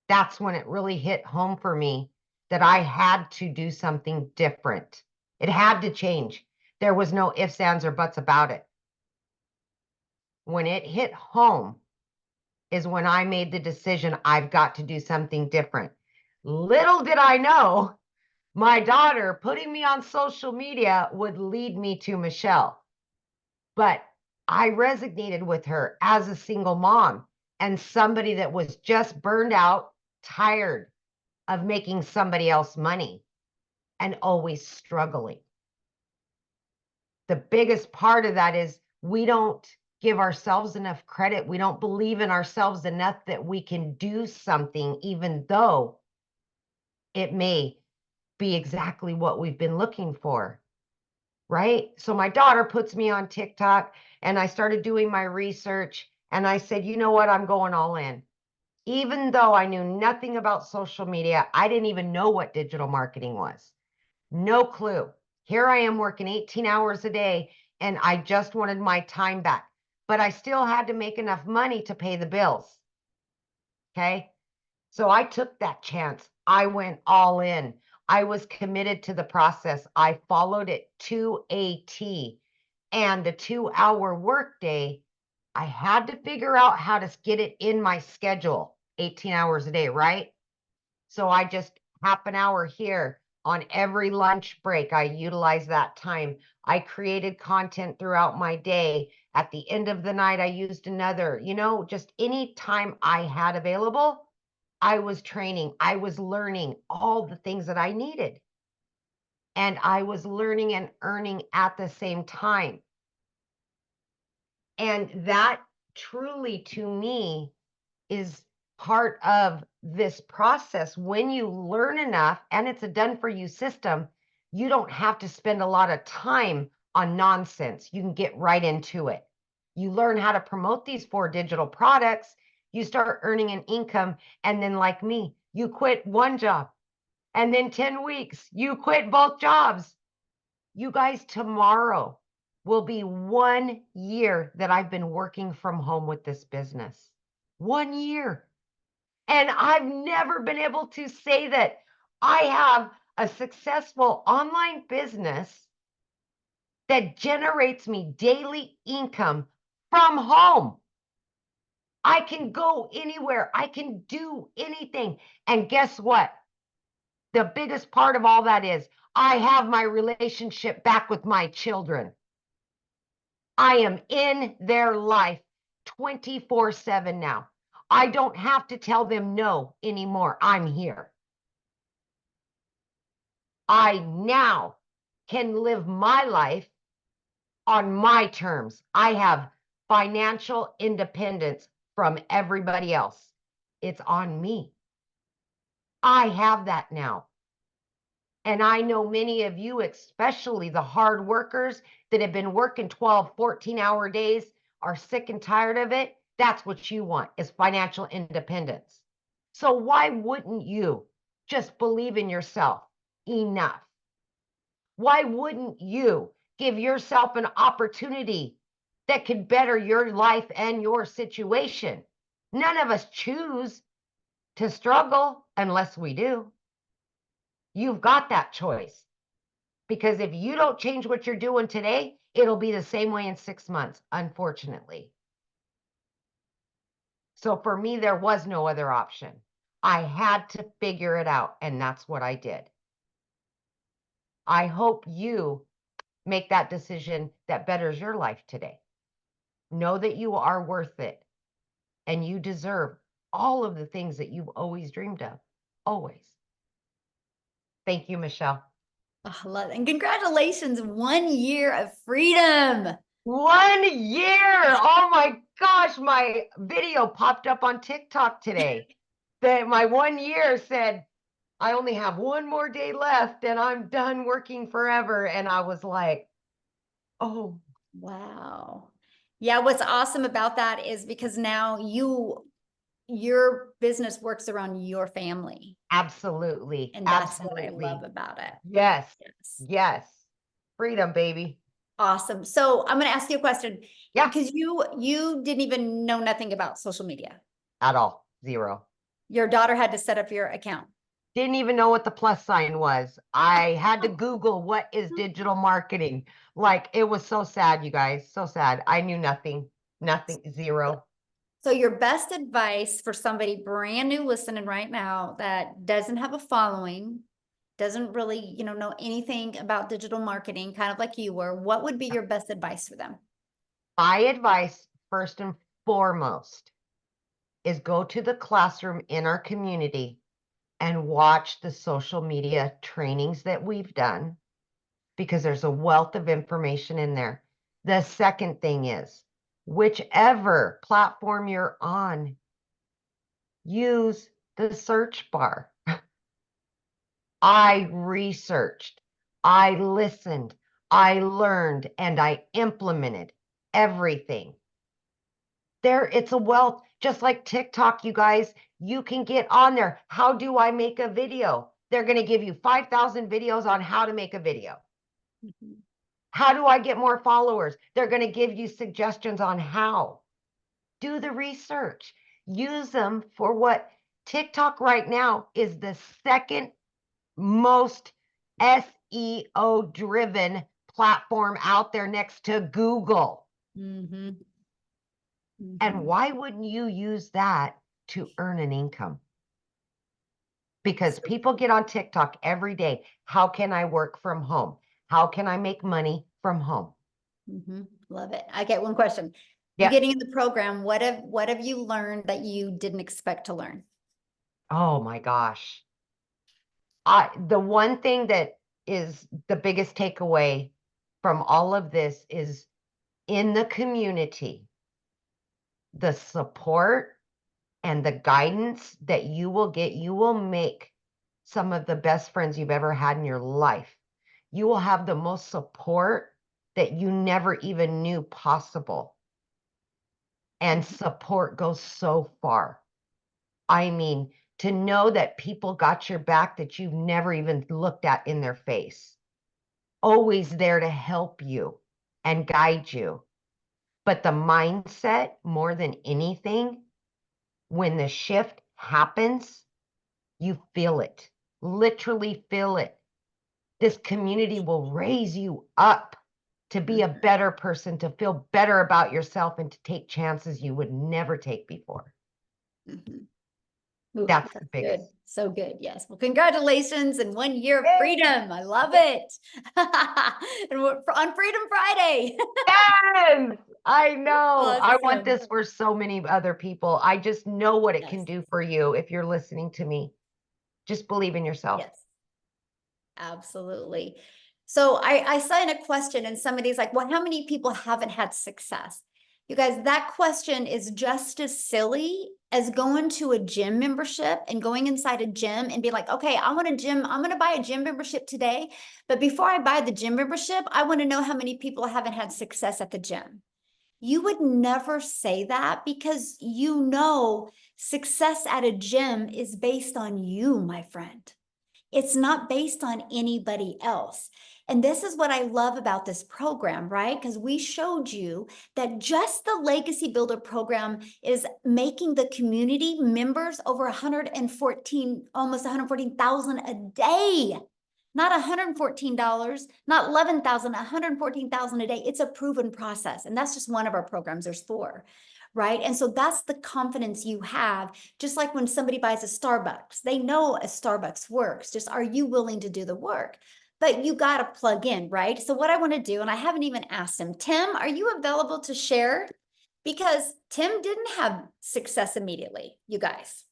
That's when it really hit home for me that I had to do something different. It had to change. There was no ifs, ands, or buts about it. When it hit home is when I made the decision I've got to do something different. Little did I know, my daughter putting me on social media would lead me to Michelle. But I resonated with her as a single mom and somebody that was just burned out, tired of making somebody else money and always struggling. The biggest part of that is we don't give ourselves enough credit. We don't believe in ourselves enough that we can do something, even though it may be exactly what we've been looking for. Right? So my daughter puts me on TikTok and I started doing my research and I said, you know what? I'm going all in. Even though I knew nothing about social media, I didn't even know what digital marketing was. No clue. Here I am working 18 hours a day and I just wanted my time back, but I still had to make enough money to pay the bills. Okay. So I took that chance. I went all in. I was committed to the process. I followed it to a T. And the 2-hour workday, I had to figure out how to get it in my schedule, 18 hours a day, right? So I just half an hour here on every lunch break. I utilized that time. I created content throughout my day. At the end of the night, I used another, just any time I had available. I was training, I was learning all the things that I needed. And I was learning and earning at the same time. And that truly, to me, is part of this process. When you learn enough and it's a done for you system, you don't have to spend a lot of time on nonsense. You can get right into it. You learn how to promote these 4 digital products. You start earning an income. And then, like me, you quit one job. And then 10 weeks, you quit both jobs. You guys, tomorrow will be 1 year that I've been working from home with this business. 1 year. And I've never been able to say that I have a successful online business that generates me daily income from home. I can go anywhere. I can do anything. And guess what? The biggest part of all that is I have my relationship back with my children. I am in their life 24/7 now. I don't have to tell them no anymore. I'm here. I now can live my life on my terms. I have financial independence from everybody else. It's on me. I have that now. And I know many of you, especially the hard workers that have been working 12, 14-hour days, are sick and tired of it. That's what you want, is financial independence. So why wouldn't you just believe in yourself enough? Why wouldn't you give yourself an opportunity that could better your life and your situation? None of us choose to struggle unless we do. You've got that choice. Because if you don't change what you're doing today, it'll be the same way in 6 months, unfortunately. So for me, there was no other option. I had to figure it out, and that's what I did. I hope you make that decision that betters your life today. Know that you are worth it, and you deserve all of the things that you've always dreamed of, always. Thank you, Michelle. Oh, I love it. And congratulations, 1 year of freedom. 1 year. Oh my gosh. gosh, my video popped up on TikTok today. That my 1 year said, I only have one more day left and I'm done working forever. And I was like, oh, Wow. Yeah, what's awesome about that is because now your business works around your family. absolutely. And that's what I Absolutely. love about it. Yes. Yes. Yes. Freedom, baby. Awesome. So I'm going to ask you a question. Yeah. Because you didn't even know nothing about social media. At all. Zero. Your daughter had to set up your account. Didn't even know what the plus sign was. I had to Google what is digital marketing. Like, it was so sad, you guys. So sad. I knew nothing. Nothing. Zero. So your best advice for somebody brand new listening right now that doesn't have a following, doesn't really, know anything about digital marketing, kind of like you were, what would be your best advice for them? My advice, first and foremost, is go to the classroom in our community and watch the social media trainings that we've done, because there's a wealth of information in there. The second thing is, whichever platform you're on, use the search bar. I researched, I listened, I learned, and I implemented everything. It's a wealth, just like TikTok, you guys. You can get on there. How do I make a video? They're going to give you 5,000 videos on how to make a video. Mhm. How do I get more followers? They're going to give you suggestions on how. Do the research. Use them for what TikTok right now is the second most SEO driven platform out there next to Google. Mhm. And Mhm. why wouldn't you use that to earn an income? Because people get on TikTok every day. How can I work from home? How can I make money from home? Mhm. Love it. I get one question. You Yeah. getting in the program, what have you learned that you didn't expect to learn? Oh my gosh. The one thing that is the biggest takeaway from all of this is, in the community, the support and the guidance that you will get, you will make some of the best friends you've ever had in your life. You will have the most support that you never even knew possible. And support goes so far. I mean, to know that people got your back that you've never even looked at in their face, always there to help you and guide you. But the mindset, more than anything, when the shift happens, you feel it, literally feel it. This community will raise you up to be a better person, to feel better about yourself, and to take chances you would never take before. Mhm. Ooh, That's the good. biggest. So good. Yes. Well, congratulations and 1 year of Yay! freedom. I love it. And we're on Freedom Friday. Yes, I know. I want Awesome. this for so many other people. I just know what it can Yes. do for you if you're listening to me. Just believe in yourself. Yes. Absolutely. So I saw in a question and somebody's like, well, how many people haven't had success? You guys, that question is just as silly as going to a gym membership and going inside a gym and be like, okay, I want a gym. I'm going to buy a gym membership today. But before I buy the gym membership, I want to know how many people haven't had success at the gym. You would never say that because success at a gym is based on you, my friend. It's not based on anybody else. And this is what I love about this program, right? Because we showed you that just the Legacy Builder program is making the community members over 114, almost 114,000 a day. Not $114, not 11,000, 114,000 a day. It's a proven process. And that's just one of our programs. There's 4. Right. And so that's the confidence you have. Just like when somebody buys a Starbucks, they know a Starbucks works. Just, are you willing to do the work? But you got to plug in, right? So what I want to do, and I haven't even asked him, Tim, are you available to share? Because Tim didn't have success immediately, you guys.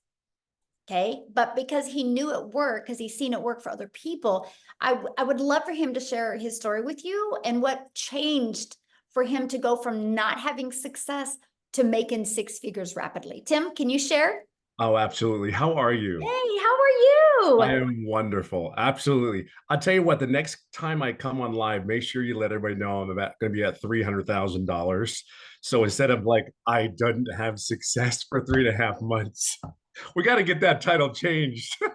Okay. But because he knew it worked, because he's seen it work for other people, I would love for him to share his story with you and what changed for him to go from not having success to making six figures rapidly. Tim, can you share? Oh, absolutely. How are you? Hey, how are I you? am wonderful. Absolutely. I'll tell you what, the next time I come on live, make sure you let everybody know I'm going to be at $300,000. So instead of like, I didn't have success for 3.5 months, we got to get that title changed. Hey,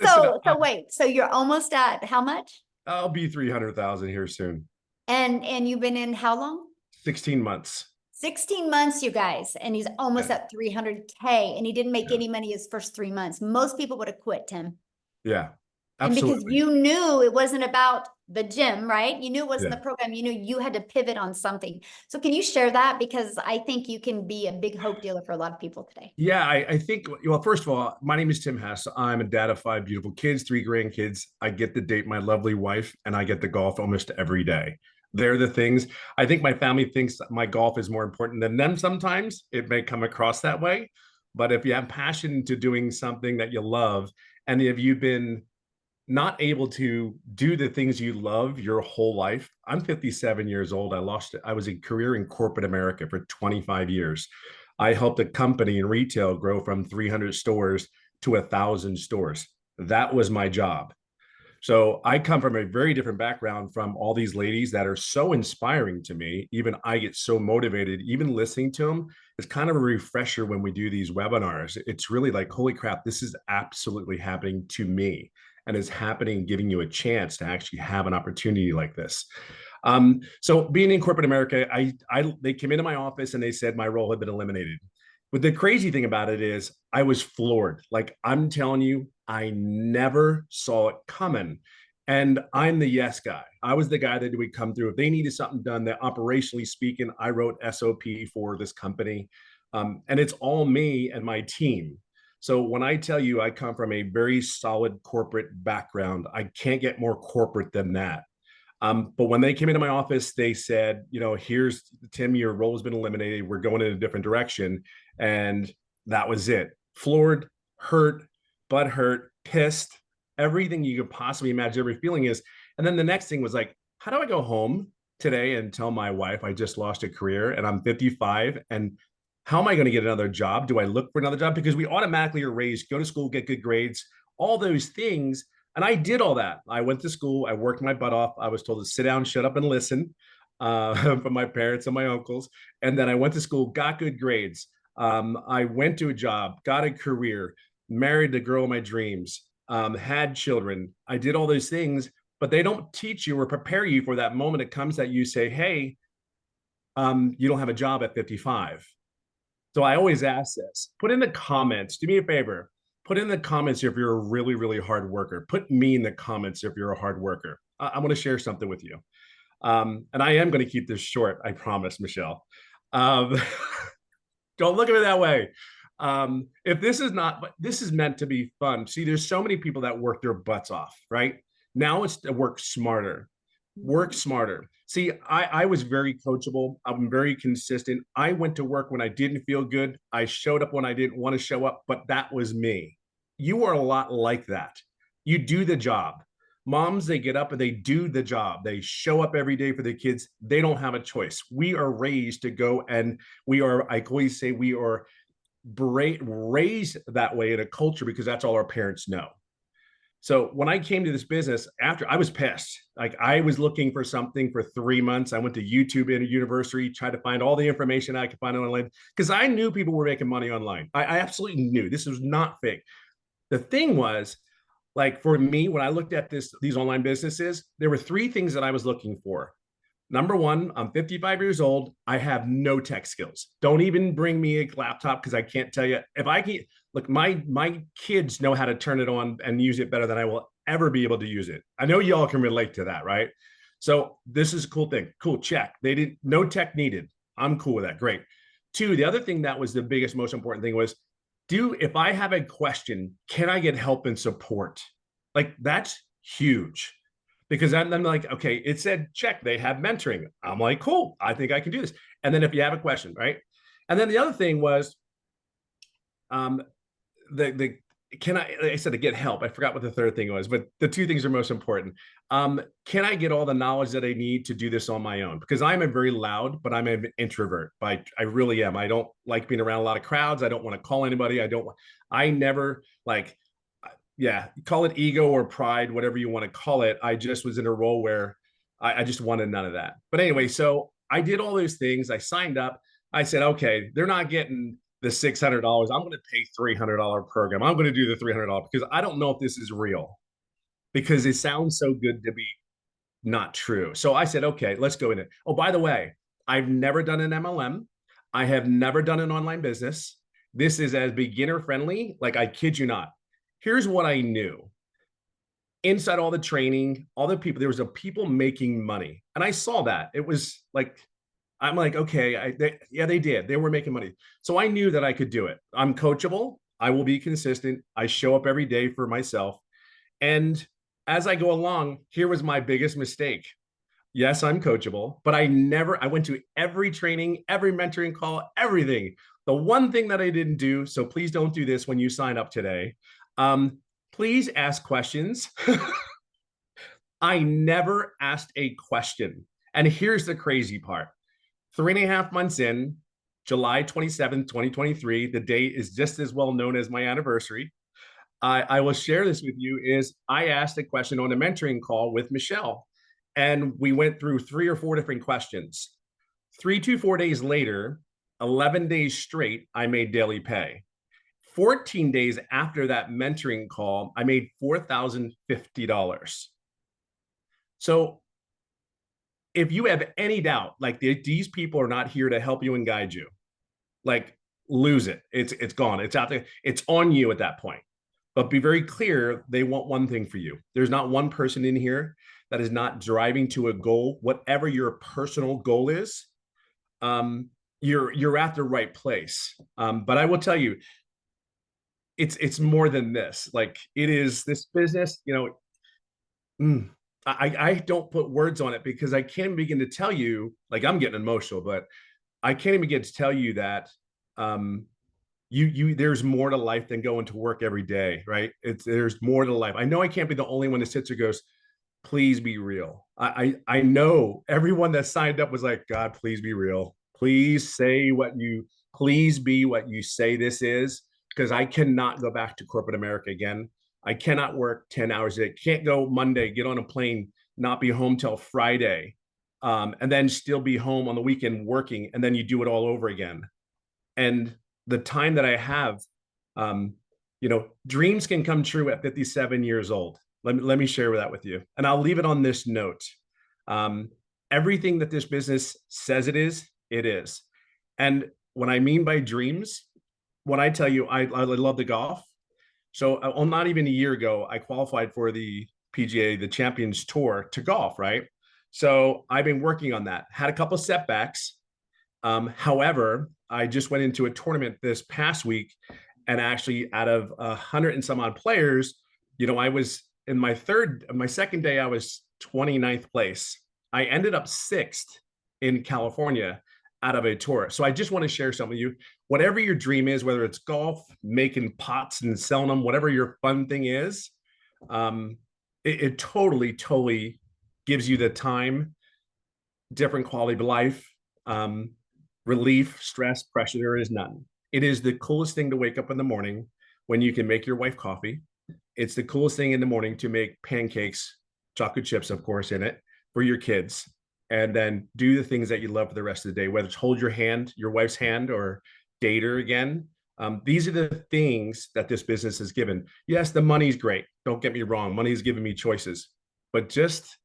listen, So wait, so you're almost at how much? I'll be 300,000 here soon. And you've been in how long? 16 months. 16 months, you guys, and he's almost Yeah. at 300K, and he didn't make Yeah. any money his first 3 months. Most people would have quit, Tim. Yeah, And because absolutely. you knew it wasn't about the gym, right? You knew it wasn't Yeah. the program. You knew you had to pivot on something. So can you share that? Because I think you can be a big hope dealer for a lot of people today. Yeah, I think, well, first of all, my name is Tim Hess. I'm a dad of 5 beautiful kids, 3 grandkids. I get to date my lovely wife, and I get to golf almost every day. They're the things. I think my family thinks that my golf is more important than them sometimes. It may come across that way. But if you have passion to doing something that you love, and if you've been not able to do the things you love your whole life. I'm 57 years old. I was a career in corporate America for 25 years. I helped a company in retail grow from 300 stores to 1,000 stores. That was my job. So I come from a very different background from all these ladies that are so inspiring to me. Even I get so motivated, even listening to them. It's kind of a refresher when we do these webinars. It's really like, holy crap, this is absolutely happening to me. And it's happening, giving you a chance to actually have an opportunity like this. So being in corporate America, they came into my office and they said my role had been eliminated. But the crazy thing about it is I was floored. Like, I'm telling you, I never saw it coming. And I'm the yes guy. I was the guy that would come through. If they needed something done, that operationally speaking, I wrote SOP for this company. And it's all me and my team. So when I tell you I come from a very solid corporate background, I can't get more corporate than that. But when they came into my office, they said, here's Tim, your role has been eliminated. We're going in a different direction. And that was it. Floored, hurt, butthurt, pissed, everything you could possibly imagine, every feeling is. And then the next thing was like, how do I go home today and tell my wife I just lost a career and I'm 55? And how am I going to get another job? Do I look for another job? Because we automatically are raised, go to school, get good grades, all those things. And I did all that. I went to school. I worked my butt off. I was told to sit down, shut up, and listen from my parents and my uncles. And then I went to school, got good grades. I went to a job, got a career, married the girl of my dreams, had children. I did all those things, but they don't teach you or prepare you for that moment it comes that you say, hey, you don't have a job at 55. So I always ask this, put in the comments, do me a favor, put in the comments if you're a really, really hard worker. Put me in the comments if you're a hard worker. I want to share something with you. And I am going to keep this short, I promise, Michelle. Don't look at it that way. If this is not, but this is meant to be fun. See, there's so many people that work their butts off, right? Now it's to work smarter. Work smarter. See, I was very coachable. I'm very consistent. I went to work when I didn't feel good. I showed up when I didn't want to show up, but that was me. You are a lot like that. You do the job. Moms, they get up and they do the job. They show up every day for their kids. They don't have a choice. We are raised to go, and we are, I always say, we are raised that way in a culture because that's all our parents know. So when I came to this business, after I was pissed, like I was looking for something for 3 months. I went to YouTube in a university, tried to find all the information I could find online because I knew people were making money online. I absolutely knew this was not fake. The thing was, like for me, when I looked at these online businesses, there were 3 things that I was looking for. Number one, I'm 55 years old. I have no tech skills. Don't even bring me a laptop because I can't tell you if I can. Look, my kids know how to turn it on and use it better than I will ever be able to use it. I know y'all can relate to that, right? So this is a cool thing. Cool, check. They didn't, no tech needed. I'm cool with that. Great. 2, the other thing that was the biggest, most important thing was, if I have a question, can I get help and support? Like that's huge. Because I'm like, okay, it said check, they have mentoring. I'm like, cool, I think I can do this. And then if you have a question, right? And then the other thing was, can I, like I said, to get help, I forgot what the third thing was, but the two things are most important. Can I get all the knowledge that I need to do this on my own? Because I'm a very loud, but I'm an introvert. I really am. I don't like being around a lot of crowds. I don't want to call anybody. I never like, yeah, call it ego or pride, whatever you want to call it. I just was in a role where I just wanted none of that. But anyway, so I did all those things. I signed up. I said, okay, they're not getting the $600. I'm going to pay $300 program. I'm going to do the $300 because I don't know if this is real, because it sounds so good to be not true. So I said, okay, let's go in it. Oh, by the way, I've never done an MLM. I have never done an online business. This is as beginner friendly. Like, I kid you not. Here's what I knew. Inside all the training, all the people, there was a people making money. And I saw that. It was like, I'm like, okay, they did. They were making money. So I knew that I could do it. I'm coachable. I will be consistent. I show up every day for myself. And as I go along, here was my biggest mistake. Yes, I'm coachable, but I went to every training, every mentoring call, everything. The one thing that I didn't do, so please don't do this when you sign up today. Please ask questions. I never asked a question. And here's the crazy part. 3.5 months in, July 27th, 2023, the date is just as well known as my anniversary. I will share this with you. Is I asked a question on a mentoring call with Michelle, and we went through 3 or 4 different questions. 3 to 4 days later, 11 days straight, I made daily pay. 14 days after that mentoring call, I made $4,050. So if you have any doubt, like these people are not here to help you and guide you, like, lose it. It's gone. It's out there. It's on you at that point. But be very clear, they want one thing for you. There's not one person in here that is not driving to a goal, whatever your personal goal is. You're at the right place. But I will tell you, it's more than this. Like, it is this business, I don't put words on it because I can't begin to tell you, like, I'm getting emotional, but I can't even begin to tell you that there's more to life than going to work every day, right? There's more to life. I know I can't be the only one that sits there goes, please be real. I know everyone that signed up was like, God, please be real. Please be what you say this is, because I cannot go back to corporate America again. I cannot work 10 hours a day. Can't go Monday, get on a plane, not be home till Friday, and then still be home on the weekend working, and then you do it all over again. And the time that I have, dreams can come true at 57 years old. Let me share that with you. And I'll leave it on this note. Everything that this business says it is. And what I mean by dreams, when I tell you I love the golf. So not even a year ago, I qualified for the PGA, the Champions Tour, to golf, right? So I've been working on that. Had a couple of setbacks. However, I just went into a tournament this past week, and actually out of 100 and some odd players, I was in my second day, I was 29th place. I ended up 6th in California out of a tour. So I just want to share something with you. Whatever your dream is, whether it's golf, making pots and selling them, whatever your fun thing is, it totally gives you the time, different quality of life, relief, stress, pressure. There is none. It is the coolest thing to wake up in the morning when you can make your wife coffee. It's the coolest thing in the morning to make pancakes, chocolate chips, of course, in it for your kids, and then do the things that you love for the rest of the day, whether it's hold your hand, your wife's hand, or date her again. These are the things that this business has given. Yes, the money's great. Don't get me wrong. Money's given me choices, but just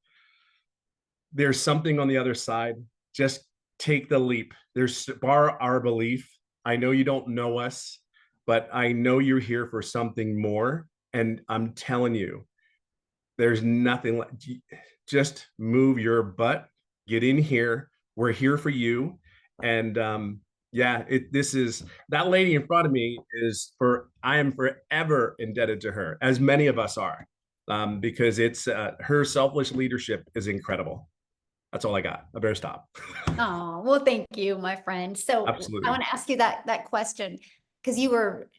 there's something on the other side. Just take the leap. There's our belief. I know you don't know us, but I know you're here for something more. And I'm telling you, there's nothing like, just move your butt, get in here. We're here for you. And this is that lady in front of me I am forever indebted to her, as many of us are, because it's her selfless leadership is incredible. That's all I got. I better stop. Oh, well, thank you, my friend. So Absolutely. I want to ask you that question. because you were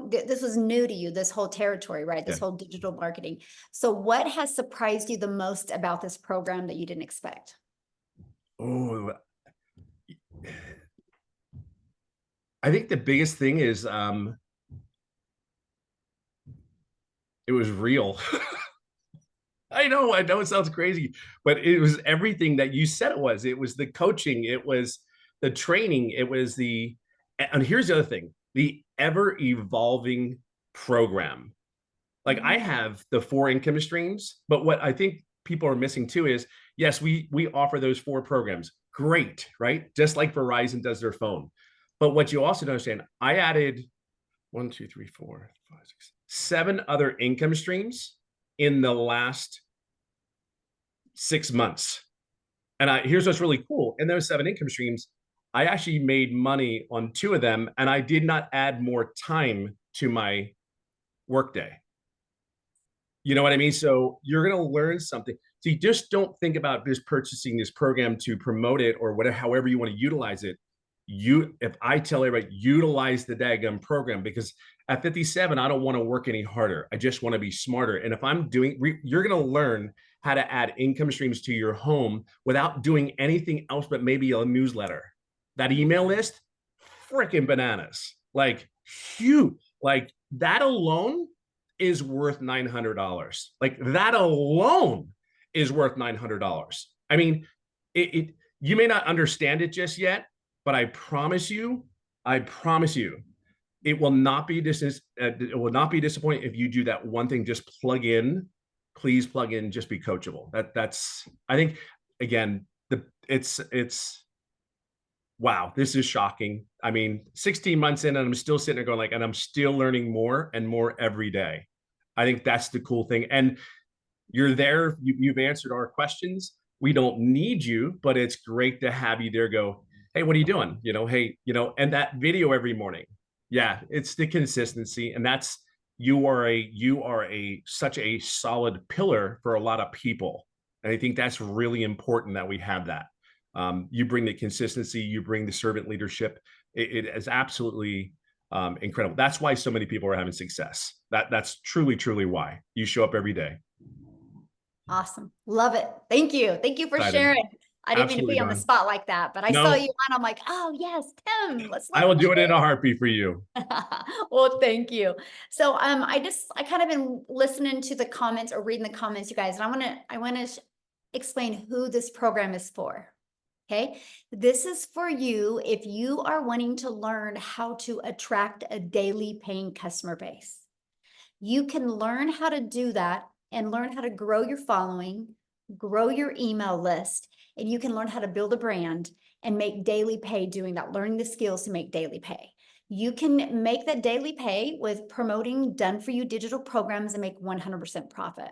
this was new to you, this whole territory, right? This Yeah. whole digital marketing. So what has surprised you the most about this program that you didn't expect? Oh, I think the biggest thing is it was real. I know it sounds crazy, but it was everything that you said it was. It was the coaching, it was the training, it was and here's the other thing, the ever evolving program. Like I have the 4 income streams, but what I think people are missing too is, yes, we offer those 4 programs. Great, right? Just like Verizon does their phone. But what you also don't understand, I added 1, 2, 3, 4, 5, 6, 7 other income streams in the last 6 months. And here's what's really cool. In those 7 income streams, I actually made money on 2 of them, and I did not add more time to my workday. You know what I mean? So you're going to learn something. So you just don't think about just purchasing this program to promote it or whatever, however you want to utilize it. If I tell everybody, utilize the daggum program, because at 57, I don't want to work any harder. I just want to be smarter. And if I'm you're going to learn how to add income streams to your home without doing anything else but maybe a newsletter. That email list, freaking bananas. Like, huge. Like that alone is worth $900. Like that alone is worth $900. I mean, you may not understand it just yet, but I promise you, it will not be disappointing if you do that one thing. Just plug in, please plug in, just be coachable. That's I think, again, it's wow, this is shocking. I mean, 16 months in and I'm still sitting there going like, and I'm still learning more and more every day. I think that's the cool thing. And you're there, you've answered our questions. We don't need you, but it's great to have you there. Go, hey, what are you doing? Hey, and that video every morning. Yeah, it's the consistency. And that's, you are such a solid pillar for a lot of people. And I think that's really important that we have that. You bring the consistency, you bring the servant leadership. It is absolutely incredible. That's why so many people are having success. That's truly, truly why. You show up every day. Awesome. Love it. Thank you. Thank you for sharing. I didn't mean to be on the spot like that, but I saw you on. I'm like, oh yes, Tim, I will do it in a heartbeat for you. Well, thank you. So I kind of been listening to the comments or reading the comments, you guys, and I want to explain who this program is for. Okay, this is for you if you are wanting to learn how to attract a daily paying customer base. You can learn how to do that and learn how to grow your following, grow your email list, and you can learn how to build a brand and make daily pay doing that, learning the skills to make daily pay. You can make that daily pay with promoting done for you digital programs and make 100% profit.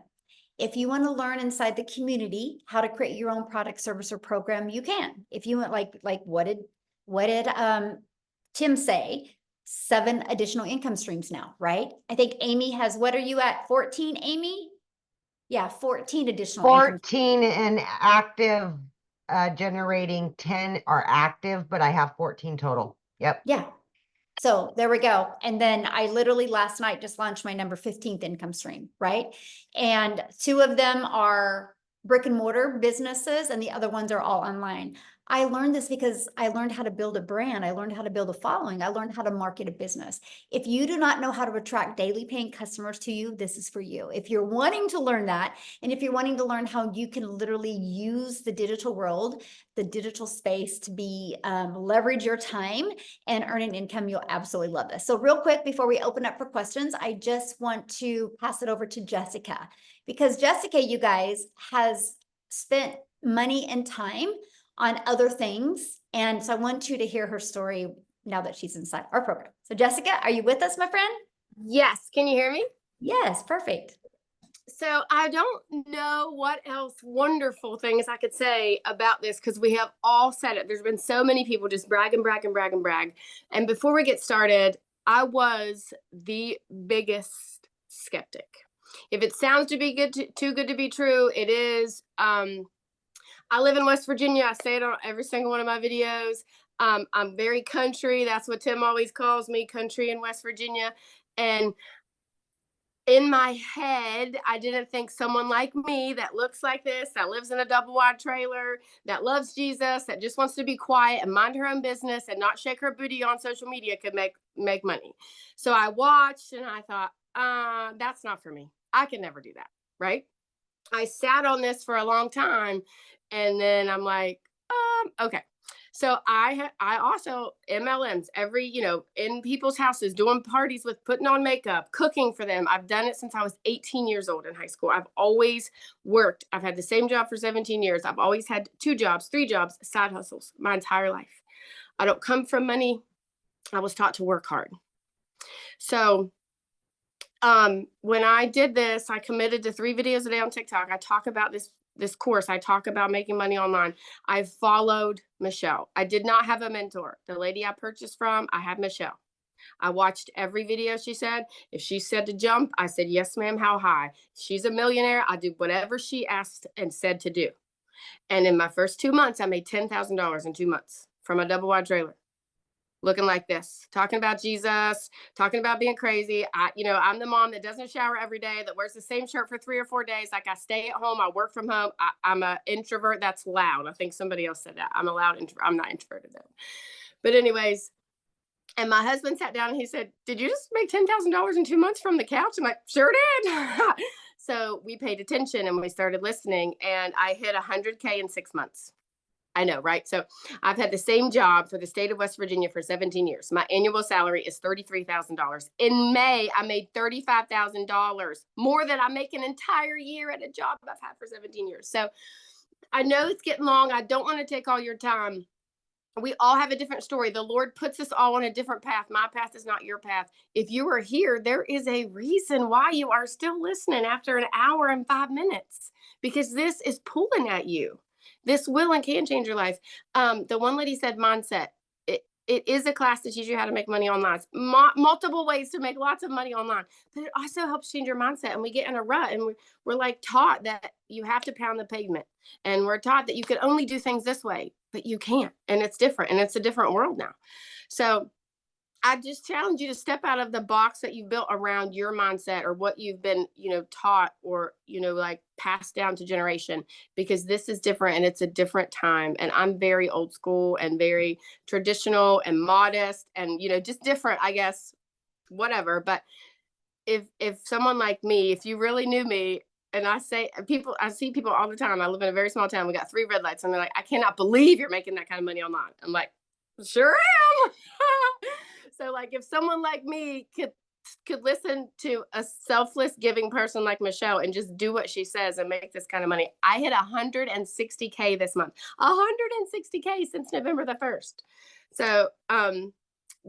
If you want to learn inside the community how to create your own product, service, or program, you can. If you want, like what did Tim say? 7 additional income streams now, right? I think Amy has, what are you at? 14, Amy? Yeah, 14 additional. 14 and active, generating 10 are active, but I have 14 total. Yep. Yeah. So there we go. And then I literally last night just launched my number 15th income stream, right? And 2 of them are brick and mortar businesses and the other ones are all online. I learned this because I learned how to build a brand. I learned how to build a following. I learned how to market a business. If you do not know how to attract daily paying customers to you, this is for you. If you're wanting to learn that, and if you're wanting to learn how you can literally use the digital world, the digital space to be leverage your time and earn an income, you'll absolutely love this. So real quick, before we open up for questions, I just want to pass it over to Jessica, because Jessica, you guys, has spent money and time on other things. And so I want you to hear her story now that she's inside our program. So Jessica, are you with us, my friend? Yes. Can you hear me? Yes, perfect. So I don't know what else wonderful things I could say about this, because we have all said it. There's been so many people just brag and brag and brag and brag. And before we get started, I was the biggest skeptic. If it sounds to be too good to be true, it is. I live in West Virginia. I say it on every single one of my videos. I'm very country. That's what Tim always calls me, country in West Virginia. And in my head, I didn't think someone like me that looks like this, that lives in a double wide trailer, that loves Jesus, that just wants to be quiet and mind her own business and not shake her booty on social media could make money. So I watched and I thought, that's not for me. I can never do that. Right. I sat on this for a long time and then I'm like, okay. So I also MLMs in people's houses, doing parties with putting on makeup, cooking for them. I've done it since I was 18 years old in high school. I've always worked. I've had the same job for 17 years. I've always had 2 jobs, 3 jobs, side hustles my entire life. I don't come from money. I was taught to work hard. So when I did this, I committed to 3 videos a day on TikTok. I talk about this course. I talk about making money online. I followed Michelle. I did not have a mentor. The lady I purchased from, I had Michelle. I watched every video she said. If she said to jump, I said, yes, ma'am, how high? She's a millionaire. I do whatever she asked and said to do. And in my first 2 months, I made $10,000 in 2 months from a double wide trailer. Looking like this, talking about Jesus, talking about being crazy. I'm the mom that doesn't shower every day, that wears the same shirt for 3 or 4 days. Like I stay at home, I work from home. I'm an introvert. That's loud. I think somebody else said that. I'm a loud introvert. I'm not introverted though. But anyways, and my husband sat down and he said, did you just make $10,000 in 2 months from the couch? I'm like, sure did. So we paid attention and we started listening and I hit 100K in 6 months. I know, right? So I've had the same job for the state of West Virginia for 17 years. My annual salary is $33,000. In May, I made $35,000, more than I make an entire year at a job I've had for 17 years. So I know it's getting long. I don't want to take all your time. We all have a different story. The Lord puts us all on a different path. My path is not your path. If you are here, there is a reason why you are still listening after an hour and 5 minutes, because this is pulling at you. This will and can change your life. The one lady said mindset. It is a class to teach you how to make money online. Multiple ways to make lots of money online. But it also helps change your mindset. And we get in a rut and we're like taught that you have to pound the pavement. And we're taught that you can only do things this way, but you can't. And it's different. And it's a different world now. So I just challenge you to step out of the box that you've built around your mindset or what you've been, taught or, like passed down to generation, because this is different and it's a different time. And I'm very old school and very traditional and modest and, just different, I guess, whatever. But if someone like me, if you really knew me, and I see people all the time. I live in a very small town. We got 3 red lights and they're like, I cannot believe you're making that kind of money online. I'm like, sure am. So like if someone like me could listen to a selfless giving person like Michelle and just do what she says and make this kind of money. I hit 160K this month, 160K since November the 1st. So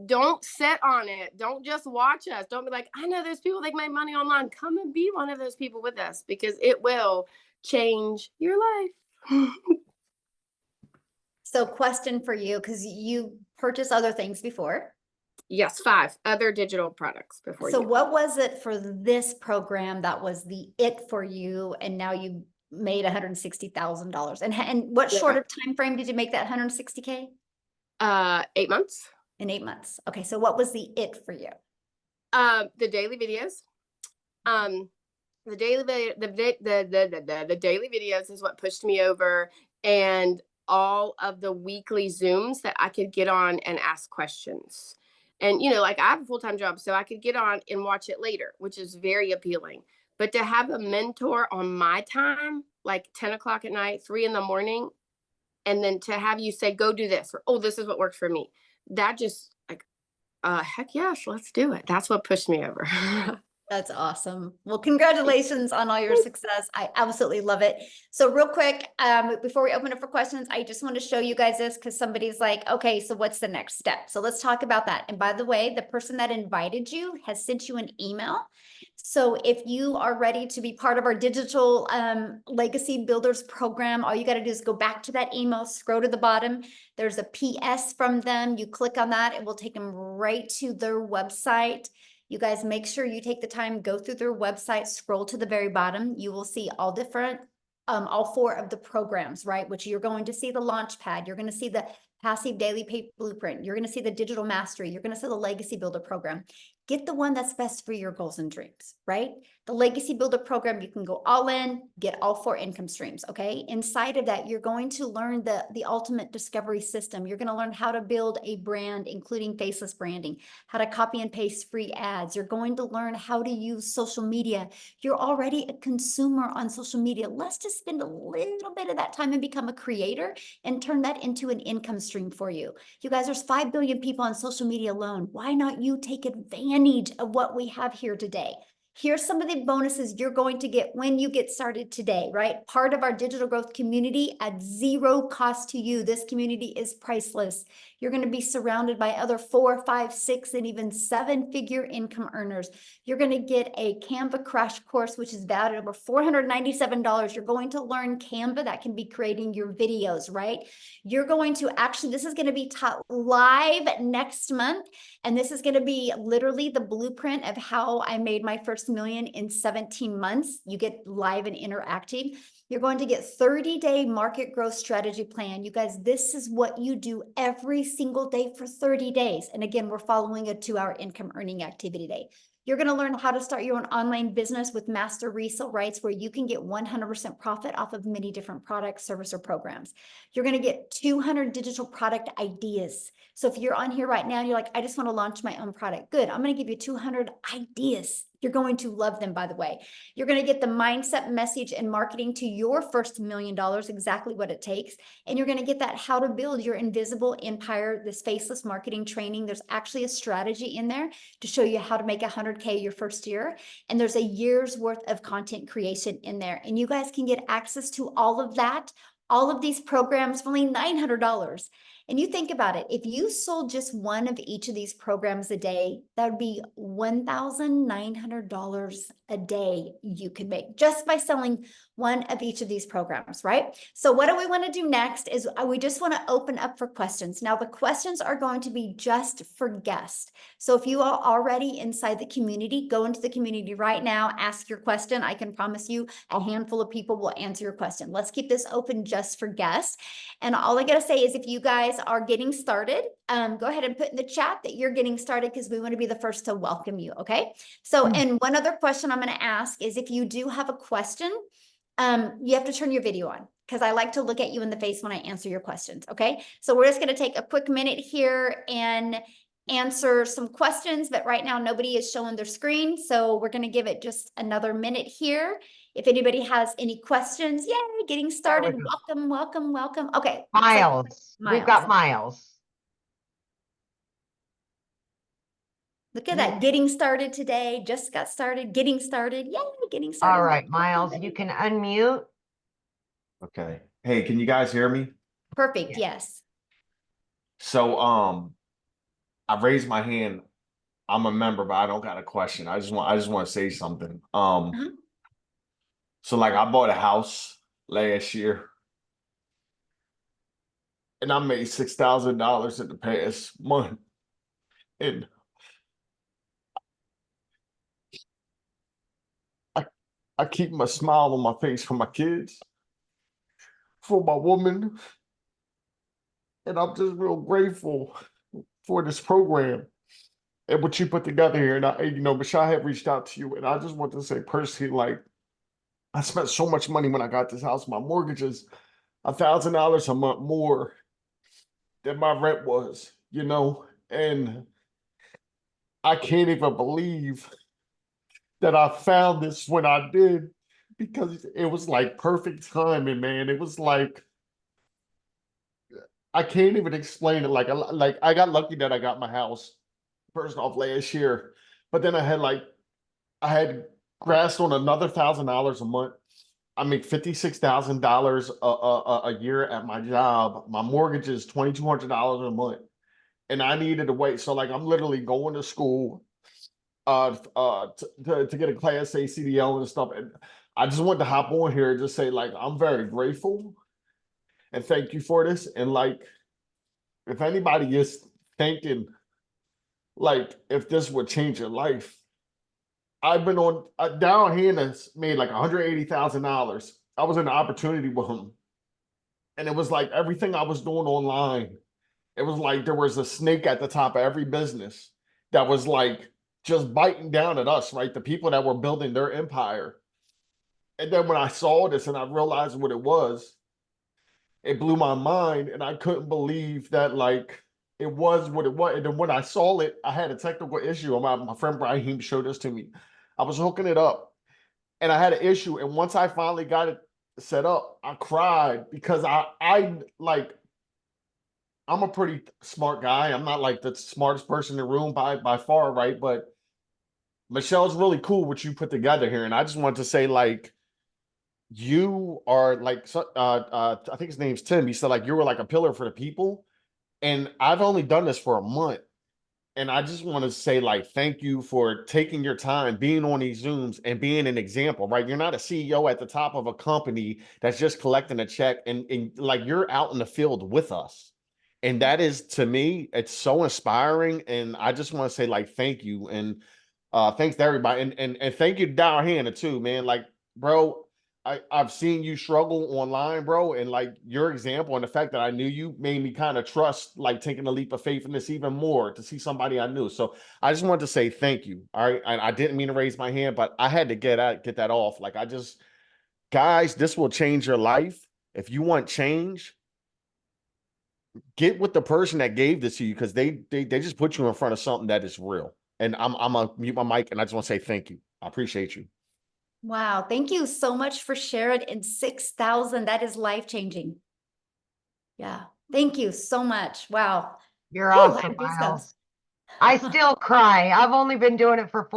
don't sit on it. Don't just watch us. Don't be like, I know those people, they make money online. Come and be one of those people with us, because it will change your life. So question for you, because you purchased other things before. Yes, 5 other digital products before. So what was it for this program that was the it for you, and now you made $160,000? And what shorter time frame did you make that 160K? 8 months. In 8 months. Okay, so what was the it for you? The daily videos. The daily videos is what pushed me over, and all of the weekly Zooms that I could get on and ask questions. And, like I have a full-time job, so I could get on and watch it later, which is very appealing. But to have a mentor on my time, like 10 o'clock at night, 3 in the morning, and then to have you say, go do this, or, oh, this is what works for me. That just like, heck yes, let's do it. That's what pushed me over. That's awesome. Well, congratulations on all your success. I absolutely love it. So real quick, before we open up for questions, I just want to show you guys this because somebody's like, okay, so what's the next step? So let's talk about that. And by the way, the person that invited you has sent you an email. So if you are ready to be part of our digital legacy builders program, all you got to do is go back to that email, scroll to the bottom. There's a PS from them. You click on that, it will take them right to their website. You guys make sure you take the time, go through their website, scroll to the very bottom. You will see all different, all 4 of the programs, right? Which you're going to see the launch pad. You're going to see the Passive Daily Pay Blueprint. You're going to see the Digital Mastery. You're going to see the Legacy Builder program. Get the one that's best for your goals and dreams, right? The Legacy Builder program, you can go all in, get all 4 income streams, okay? Inside of that, you're going to learn the ultimate discovery system. You're going to learn how to build a brand, including faceless branding, how to copy and paste free ads. You're going to learn how to use social media. You're already a consumer on social media. Let's just spend a little bit of that time and become a creator and turn that into an income stream for you. You guys, there's 5 billion people on social media alone. Why not you take advantage of what we have here today? Here's some of the bonuses you're going to get when you get started today, right? Part of our digital growth community at 0 cost to you. This community is priceless. You're going to be surrounded by other 4, 5, 6, and even 7-figure income earners. You're going to get a Canva crash course, which is valued at over $497. You're going to learn Canva that can be creating your videos, right? You're going to actually, this is going to be taught live next month. And this is going to be literally the blueprint of how I made my first million in 17 months. You get live and interactive. You're going to get 30-day market growth strategy plan. You guys, this is what you do every single day for 30 days. And again, we're following a 2-hour income earning activity day. You're going to learn how to start your own online business with master resale rights where you can get 100% profit off of many different products, service, or programs. You're going to get 200 digital product ideas. So if you're on here right now and you're like, I just want to launch my own product. Good. I'm going to give you 200 ideas. You're going to love them, by the way. You're going to get the mindset, message, and marketing to your first $1 million, exactly what it takes. And you're going to get that how to build your invisible empire, this faceless marketing training. There's actually a strategy in there to show you how to make 100K your first year. And there's a year's worth of content creation in there. And you guys can get access to all of that, all of these programs for only $900. And you think about it, if you sold just one of each of these programs a day, that would be $1,900 a day you could make just by selling one of each of these programs, right? So what do we want to do next is we just want to open up for questions. Now the questions are going to be just for guests. So if you are already inside the community, go into the community right now, ask your question. I can promise you a handful of people will answer your question. Let's keep this open just for guests. And all I got to say is if you guys are getting started, go ahead and put in the chat that you're getting started because we want to be the first to welcome you. Okay. So, and one other question I'm going to ask is if you do have a question, you have to turn your video on because I like to look at you in the face when I answer your questions. Okay. So we're just going to take a quick minute here and answer some questions, but right now nobody is showing their screen. So we're going to give it just another minute here. If anybody has any questions, yay, getting started. Welcome, welcome, welcome. Okay. Miles. Miles. We've got Miles. Look at that. Getting started today. Just got started. Getting started. Yay, getting started. All right, Miles, you can unmute. Okay. Hey, can you guys hear me? Perfect. Yes. So, I raised my hand. I'm a member, but I don't got a question. I just want to say something. So like I bought a house last year and I made $6,000 in the past month. And I keep my smile on my face for my kids, for my woman. And I'm just real grateful for this program and what you put together here. And Michelle had reached out to you, and I just want to say personally, like, I spent so much money when I got this house. My mortgage is $1,000 a month more than my rent was, and I can't even believe that I found this when I did, because it was like perfect timing, man. It was like, I can't even explain it. Like I got lucky that I got my house first off last year, but then I had grasped on another $1,000 a month. I make $56,000 a year at my job. My mortgage is $2,200 a month, and I needed to wait. So like I'm literally going to school to get a Class A CDL and stuff. And I just want to hop on here and just say, like, I'm very grateful and thank you for this. And like, if anybody is thinking, like, if this would change your life, I've been on Darryl Hannah's made like $180,000. I was in an opportunity with him, and it was like everything I was doing online It was like there was a snake at the top of every business that was like just biting down at us, right? The people that were building their empire. And then when I saw this and I realized what it blew my mind, and I couldn't believe that like it was what it was. And then when I saw it, I had a technical issue. My friend Brahim showed this to me. I was hooking it up and I had an issue. And once I finally got it set up, I cried because I like, I'm a pretty smart guy. I'm not like the smartest person in the room by far, right? But Michelle's really cool what you put together here. And I just wanted to say, like, you are like, I think his name's Tim. He said, like, you were like a pillar for the people. And I've only done this for a month. And I just want to say, like, thank you for taking your time, being on these Zooms and being an example, right? You're not a CEO at the top of a company that's just collecting a check, and like, you're out in the field with us. And that is, to me, it's so inspiring. And I just want to say, like, thank you. And thanks to everybody. And thank you to Dow Hannah too, man. Like, bro, I've seen you struggle online, bro. And like, your example and the fact that I knew you made me kind of trust, like, taking a leap of faith in this even more to see somebody I knew. So I just wanted to say thank you. All right. I didn't mean to raise my hand, but I had to get that off. Like, guys, this will change your life. If you want change, get with the person that gave this to you, because they just put you in front of something that is real. And I'm gonna mute my mic, and I just want to say thank you. I appreciate you. Wow. Thank you so much for sharing. In 6,000, that is life-changing. Yeah. Thank you so much. Wow. You're Whew, I awesome, have goosebumps. Miles. I still cry. I've only been doing it for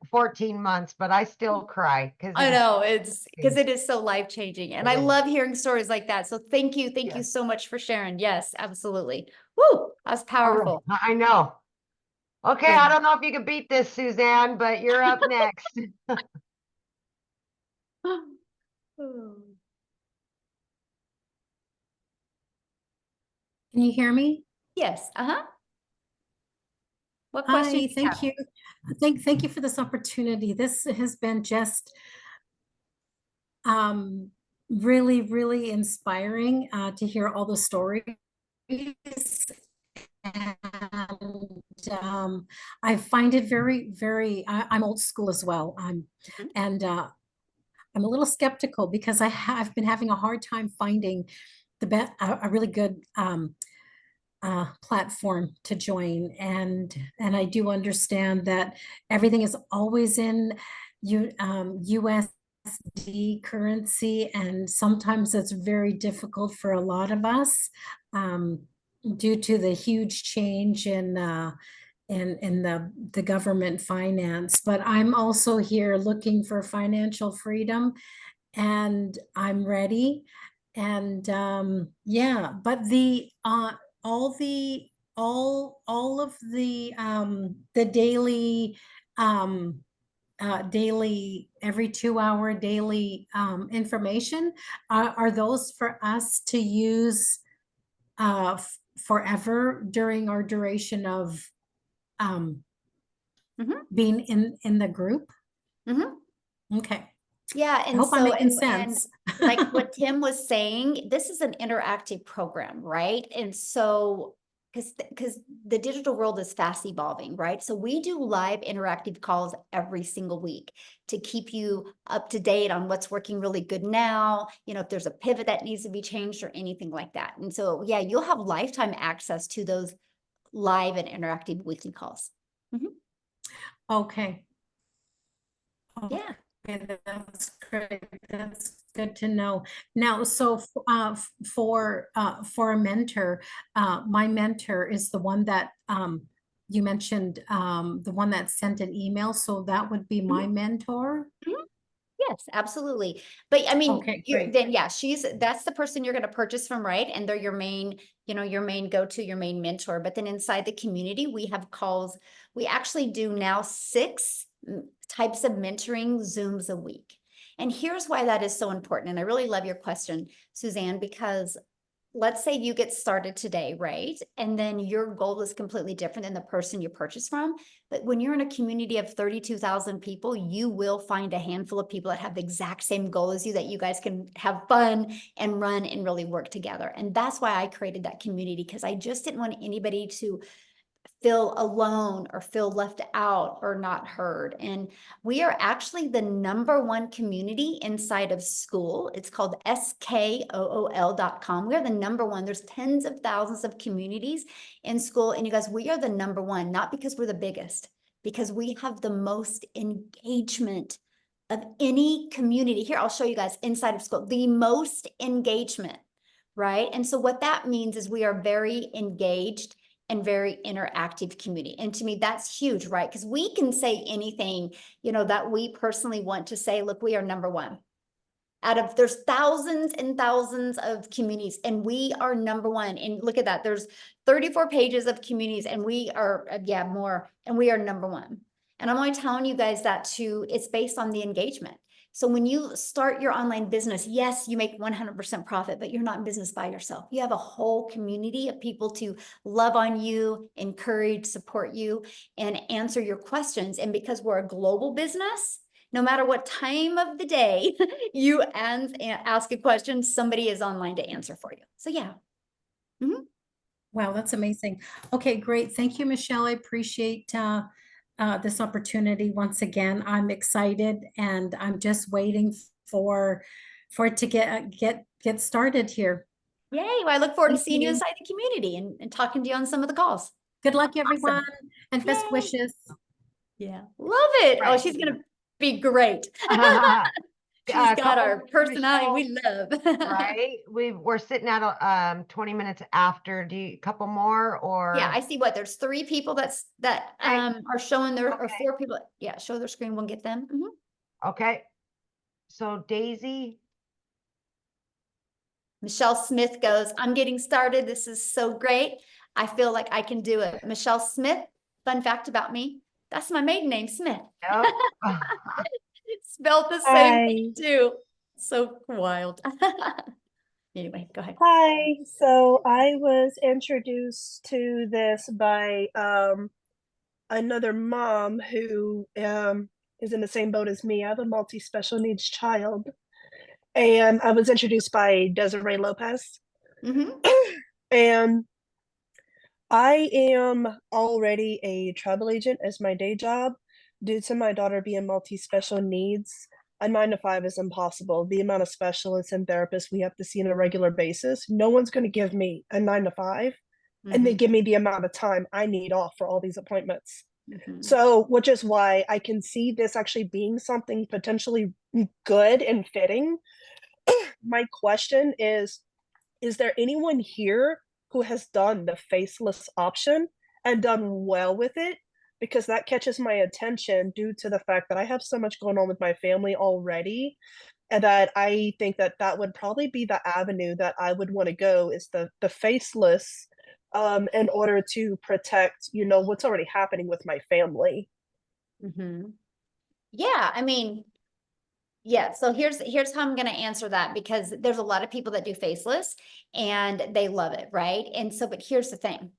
14 months, but I still cry because I know, it's because it is so life-changing, and I It is. love hearing stories like that. So thank you Yeah. so much for sharing. Yes, absolutely. Woo, that's powerful. I know. Okay, Yeah. I don't know if you can beat this, Suzanne, but you're up next. Can you hear me? Yes, uh-huh. What question? Hi, thank you. Thank you for this opportunity. This has been just really, really inspiring to hear all the stories. And I find it very, very, I'm old school as well. And I'm a little skeptical because I've been having a hard time finding a really good platform to join, and I do understand that everything is always in USD currency, and sometimes it's very difficult for a lot of us due to the huge change in the government finance. But I'm also here looking for financial freedom, and I'm ready. And yeah, but all of the daily daily every 2 hour daily information are those for us to use forever during our duration of being in the group. Okay. Yeah, I and hope I'm so making and sense. like what Tim was saying, this is an interactive program, right? And so because the digital world is fast evolving, right? So we do live interactive calls every single week to keep you up to date on what's working really good now, you know, if there's a pivot that needs to be changed or anything like that. And so, yeah, you'll have lifetime access to those live and interactive weekly calls. Okay. Yeah. Okay, that's great. That's good to know. Now, so for a mentor, my mentor is the one that you mentioned, the one that sent an email. So that would be my mentor. Yes, absolutely. But I mean, Okay, then great. yeah, that's the person you're going to purchase from, right? And they're your main, you know, your main go-to, your main mentor. But then inside the community, we have calls. We actually do now 6 types of mentoring Zooms a week. And here's why that is so important. And I really love your question, Suzanne, because let's say you get started today, right? And then your goal is completely different than the person you purchase from. But when you're in a community of 32,000 people, you will find a handful of people that have the exact same goal as you, that you guys can have fun and run and really work together. And that's why I created that community, because I just didn't want anybody to feel alone or feel left out or not heard. And we are actually the #1 community inside of school. It's called SKOOL.com. We are the #1. There's tens of thousands of communities in school. And you guys, we are the #1, not because we're the biggest, because we have the most engagement of any community. Here, I'll show you guys inside of school, the most engagement, right? And so what that means is we are very engaged and very interactive community. And to me, that's huge, right? Because we can say anything, that we personally want to say. Look, we are #1. There's thousands and thousands of communities, and we are #1. And look at that. There's 34 pages of communities, and we are, more, and we are #1. And I'm only telling you guys that it's based on the engagement. So when you start your online business, yes, you make 100% profit, but you're not in business by yourself. You have a whole community of people to love on you, encourage, support you, and answer your questions. And because we're a global business, no matter what time of the day you ask a question, somebody is online to answer for you. So yeah. Wow, that's amazing. Okay, great. Thank you, Michelle. I appreciate this opportunity once again. I'm excited, and I'm just waiting for it to get started here. Yay. Well, I look forward to Thank seeing you you. inside the community and talking to you on some of the calls. Good luck, everyone, and best Yay. wishes. Yeah. Love it. Oh, she's going to be great. She's got couple our minutes, personality Michelle, we love. right? We're sitting at 20 minutes after. Do you couple more or? Yeah, I see there's 3 people that are showing or 4 people. Yeah, show their screen. We'll get them. Okay. So Daisy. Michelle Smith goes, I'm getting started. This is so great. I feel like I can do it. Michelle Smith, fun fact about me. That's my maiden name, Smith. Yep. Spelled the same thing too. So wild. Anyway, go ahead. Hi. So I was introduced to this by another mom who is in the same boat as me. I have a multi-special needs child. And I was introduced by Desiree Lopez. And I am already a travel agent as my day job. Due to my daughter being multi-special needs, a 9-to-5 is impossible. The amount of specialists and therapists we have to see on a regular basis, no one's going to give me a 9-to-5 and then give me the amount of time I need off for all these appointments. So, which is why I can see this actually being something potentially good and fitting. My question is there anyone here who has done the faceless option and done well with it? Because that catches my attention due to the fact that I have so much going on with my family already, and that I think that that would probably be the avenue that I would want to go, is the faceless, in order to protect, what's already happening with my family. Yeah, I mean, yeah. So here's how I'm going to answer that, because there's a lot of people that do faceless and they love it, right? And so, but here's the thing.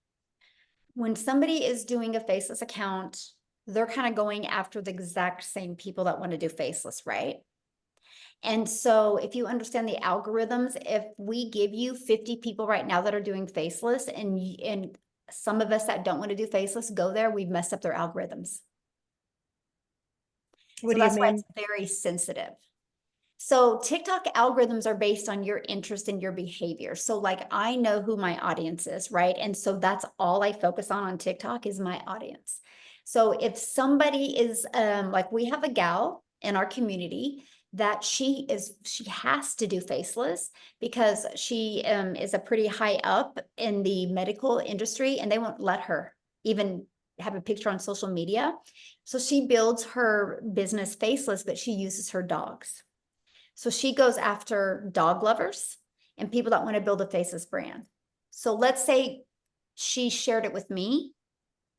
When somebody is doing a faceless account, they're kind of going after the exact same people that want to do faceless, right? And so if you understand the algorithms, if we give you 50 people right now that are doing faceless, and some of us that don't want to do faceless go there, we've messed up their algorithms. What So do that's you why mean? it's very sensitive. So TikTok algorithms are based on your interest and your behavior. So like, I know who my audience is, right? And so that's all I focus on TikTok is my audience. So if somebody is like, we have a gal in our community that she has to do faceless because she is a pretty high up in the medical industry, and they won't let her even have a picture on social media. So she builds her business faceless, but she uses her dogs. So she goes after dog lovers and people that want to build a faceless brand. So let's say she shared it with me.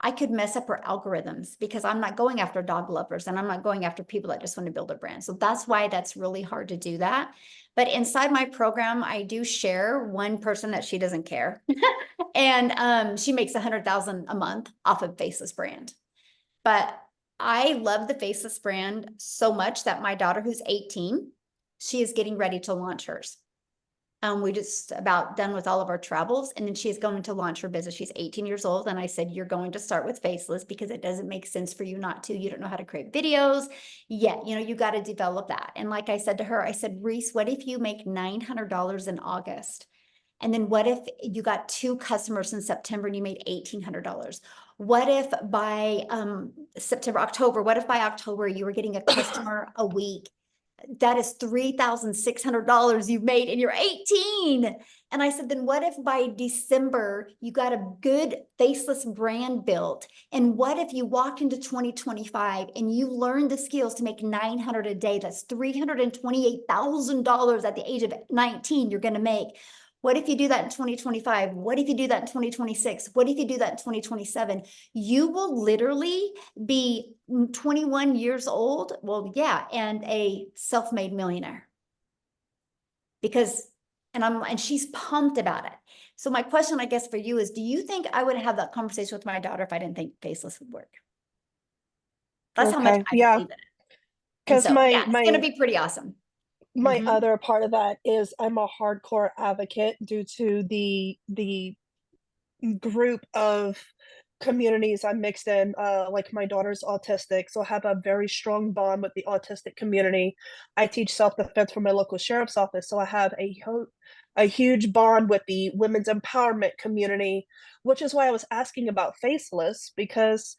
I could mess up her algorithms because I'm not going after dog lovers and I'm not going after people that just want to build a brand. So that's why that's really hard to do that. But inside my program, I do share one person that she doesn't care. And she makes 100,000 a month off of Faceless brand. But I love the Faceless brand so much that my daughter, who's 18, she is getting ready to launch hers. We just about done with all of our travels, and then she is going to launch her business. She's 18 years old. And I said, you're going to start with Faceless because it doesn't make sense for you not to. You don't know how to create videos yet. You know, you got to develop that. And like I said to her, I said, Reese, what if you make $900 in August? And then what if you got 2 customers in September and you made $1,800? What if by October, what if by October you were getting a customer a week? That is $3,600 you've made and you're 18. And I said, then what if by December you got a good Faceless brand built? And what if you walked into 2025 and you learned the skills to make $900 a day? That's $328,000 at the age of 19 you're going to make. What if you do that in 2025? What if you do that in 2026? What if you do that in 2027? You will literally be 21 years old. Well, yeah, and a self-made millionaire. And she's pumped about it. So my question, I guess, for you is, do you think I would have that conversation with my daughter if I didn't think Faceless would work? That's how much I Yeah. believe in it. And Because so, yeah, it's my going to be pretty awesome. my Mhm. other part of that is I'm a hardcore advocate due to the group of communities I'm mixed in. Like my daughter's autistic, so I have a very strong bond with the autistic community. I teach self-defense for my local sheriff's office, so I have a huge bond with the women's empowerment community, which is why I was asking about Faceless, because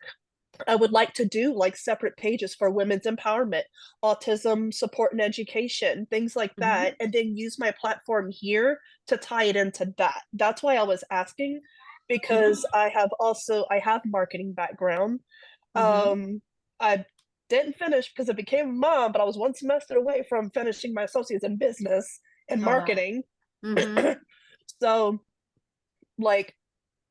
I would like to do like separate pages for women's empowerment, autism support and education, things like that, and then use my platform here to tie it into that. That's why I was asking, because I have marketing background. I didn't finish because I became a mom, but I was one semester away from finishing my associates in business and Oh, wow. marketing. Mhm. So like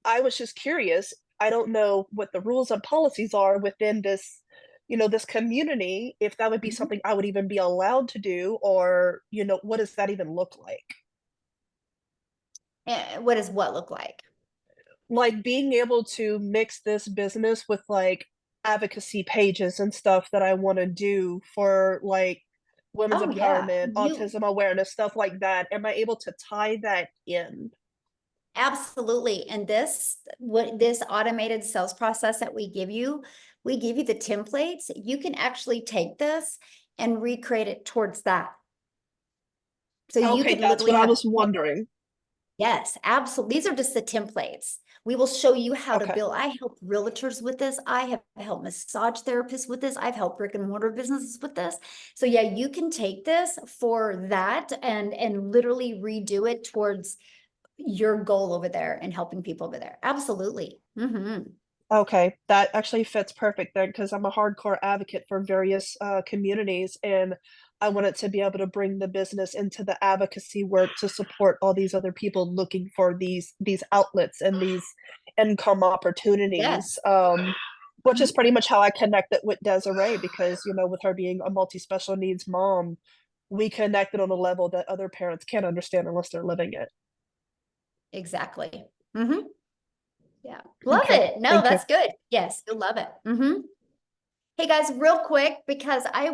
I was just curious. I don't know what the rules and policies are within this, this community, if that would be Mhm. something I would even be allowed to do, or, what does that even look like? What does what look like? Like being able to mix this business with like advocacy pages and stuff that I want to do for like women's Oh, yeah. empowerment, autism awareness, stuff like that. Am I able to tie that in? Absolutely. And this automated sales process that we give you the templates. You can actually take this and recreate it towards that. So you Okay, could that's literally what I have, was wondering. yes, absolutely. These are just the templates. We will show you how to Okay. build. I help realtors with this. I have helped massage therapists with this. I've helped brick and mortar businesses with this. So yeah, you can take this for that and literally redo it towards your goal over there and helping people over there. Absolutely. Okay, that actually fits perfect then, because I'm a hardcore advocate for various communities, and I wanted to be able to bring the business into the advocacy work to support all these other people looking for these outlets and these income opportunities. Yes. Which is pretty much how I connected with Desiree, because with her being a multi-special needs mom, we connected on a level that other parents can't understand unless they're living it. Exactly. Yeah. Love Okay, it. No, thank you. that's good. Yes, you'll love it. Hey guys, real quick, because I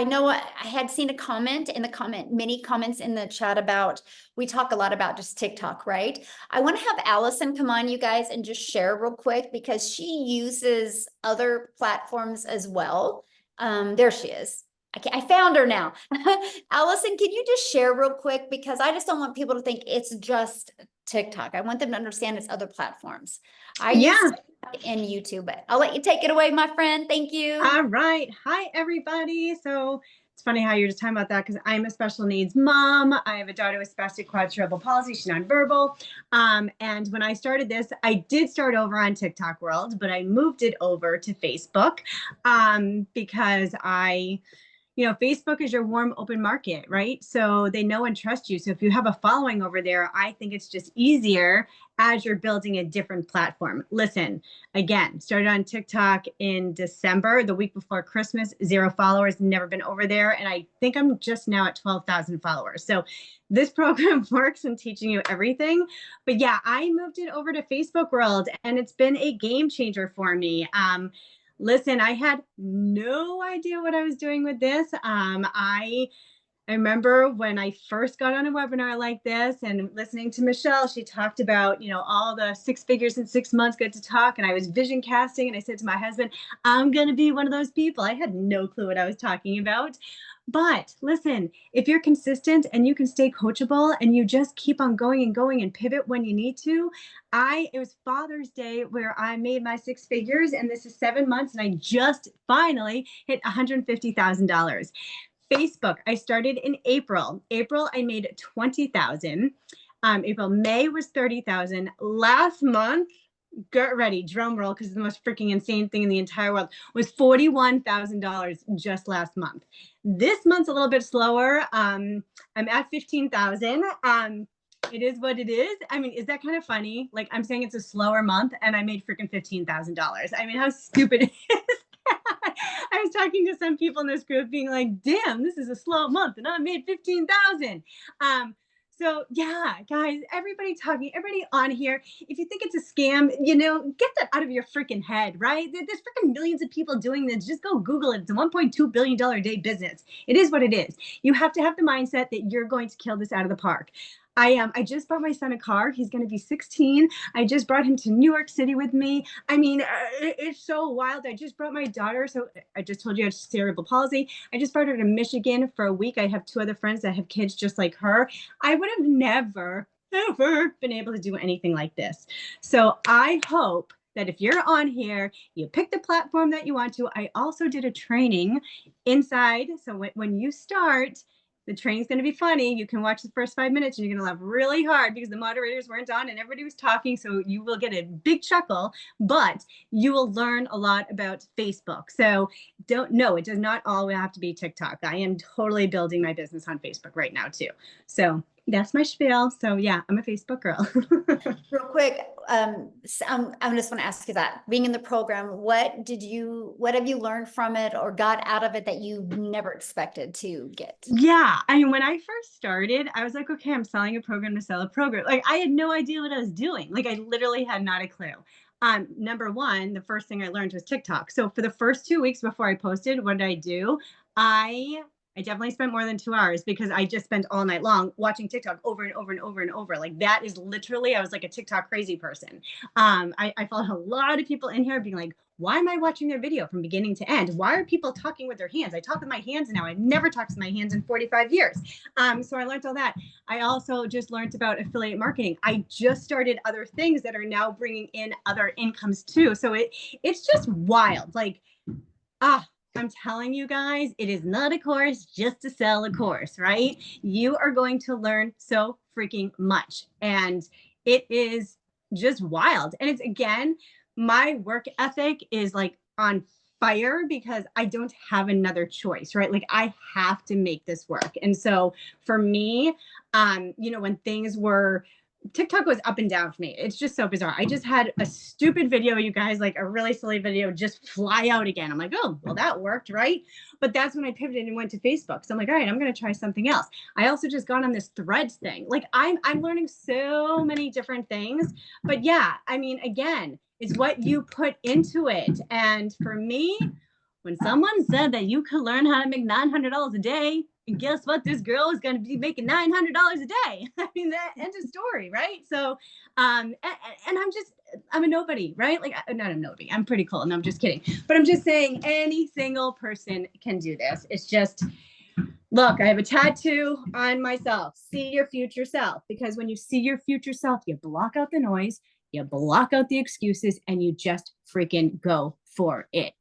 know I had seen a comment in the many comments in the chat about, we talk a lot about just TikTok, right? I want to have Allison come on, you guys, and just share real quick, because she uses other platforms as well. There she is. I found her now. Allison, can you just share real quick? Because I just don't want people to think it's just TikTok. I want them to understand it's other platforms. I use TikTok and YouTube, but I'll let you take it away, my friend. Thank you. All right. Hi, everybody. So it's funny how you're just talking about that, because I'm a special needs mom. I have a daughter with spastic quadruple palsy. She's nonverbal. And when I started this, I did start over on TikTok World, but I moved it over to Facebook because I you know, Facebook is your warm open market, right? So they know and trust you. So if you have a following over there, I think it's just easier as you're building a different platform. Listen, again, started on TikTok in December, the week before Christmas, 0 followers, never been over there. And I think I'm just now at 12,000 followers. So this program works in teaching you everything. But yeah, I moved it over to Facebook world and it's been a game changer for me. Listen, I had no idea what I was doing with this. I remember when I first got on a webinar like this and listening to Michelle, she talked about, you know, all the 6 figures in 6 months, good to talk. And I was vision casting and I said to my husband, I'm going to be one of those people. I had no clue what I was talking about. But listen, if you're consistent and you can stay coachable and you just keep on going and going and pivot when you need to, it was Father's Day where I made my 6 figures and this is 7 months and I just finally hit $150,000. Facebook, I started in April. April, I made 20,000. May was 30,000. Last month, get ready, drum roll, because the most freaking insane thing in the entire world was $41,000 just last month. This month's a little bit slower. I'm at 15,000. It is what it is. I mean, is that kind of funny? Like I'm saying it's a slower month and I made freaking $15,000. I mean, how stupid is that? I was talking to some people in this group being like, damn, this is a slow month and I made 15,000. So yeah, guys, everybody on here, if you think it's a scam, you know, get that out of your freaking head, right? There's freaking millions of people doing this. Just go Google it. It's a $1.2 billion a day business. It is what it is. You have to have the mindset that you're going to kill this out of the park. I just bought my son a car. He's going to be 16. I just brought him to New York City with me. I mean, it's so wild. I just brought my daughter. So I just told you I have cerebral palsy. I just brought her to Michigan for a week. I have 2 other friends that have kids just like her. I would have never, ever been able to do anything like this. So I hope that if you're on here, you pick the platform that you want to. I also did a training inside. So when you start, the training's going to be funny. You can watch the first 5 minutes and you're going to laugh really hard because the moderators weren't on and everybody was talking. So you will get a big chuckle, but you will learn a lot about Facebook. So it does not all have to be TikTok. I am totally building my business on Facebook right now too. So that's my spiel. So yeah, I'm a Facebook girl. Real quick, I just want to ask you that, being in the program, what have you learned from it or got out of it that you never expected to get? Yeah. I mean, when I first started, I was like, okay, I'm selling a program to sell a program. Like I had no idea what I was doing. Like I literally had not a clue. Number one, the first thing I learned was TikTok. So for the first 2 weeks before I posted, what did I do? I definitely spent more than 2 hours because I just spent all night long watching TikTok over and over and over and over. Like that is literally, I was like a TikTok crazy person. I followed a lot of people in here being like, why am I watching their video from beginning to end? Why are people talking with their hands? I talk with my hands now. I've never talked with my hands in 45 years. So I learned all that. I also just learned about affiliate marketing. I just started other things that are now bringing in other incomes too. So it's just wild. Like, I'm telling you guys, it is not a course just to sell a course, right? You are going to learn so freaking much. And it is just wild. And it's, again, my work ethic is like on fire because I don't have another choice, right? Like I have to make this work. And so for me, when things were, TikTok was up and down for me. It's just so bizarre. I just had a stupid video, you guys, like a really silly video just fly out again. I'm like, oh, well, that worked, right? But that's when I pivoted and went to Facebook. So I'm like, all right, I'm going to try something else. I also just got on this Threads thing. Like I'm learning so many different things. But yeah, I mean, again, it's what you put into it. And for me, when someone said that you could learn how to make $900 a day, and guess what? This girl is going to be making $900 a day. I mean, that ends of story, right? So, and I'm a nobody, right? Like, not a nobody. I'm pretty cool. No, I'm just kidding. But I'm just saying any single person can do this. It's just, look, I have a tattoo on myself. See your future self. Because when you see your future self, you block out the noise, you block out the excuses, and you just freaking go for it.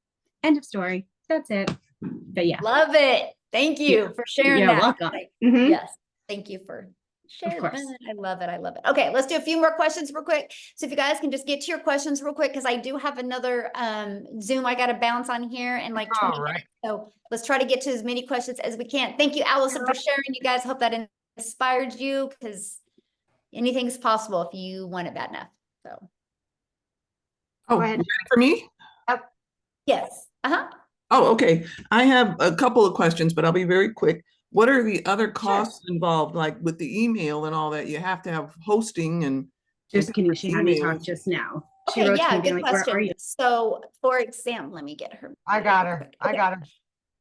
End of story. That's it. But yeah. Love it. Thank you for sharing that. Welcome. Yes. Thank you for Share course. fun. I love it. I love it. Okay, let's do a few more questions real quick. So if you guys can just get to your questions real quick, because I do have another Zoom I got to bounce on here in like 20 All right. minutes. So let's try to get to as many questions as we can. Thank you, Allison, for sharing. You guys, hope that inspired you, because anything's possible if you want it bad enough. So Oh, ahead. ready for me? yes. Uh-huh. Oh, okay. I have a couple of questions, but I'll be very quick. What are the other costs involved, like with the email and all that? You have to have hosting and Just kidding. She had me talk emails. just now. She Okay, wrote to yeah, me being good like, where are question. you? So for example, let me get her. I got her. I Okay. got her.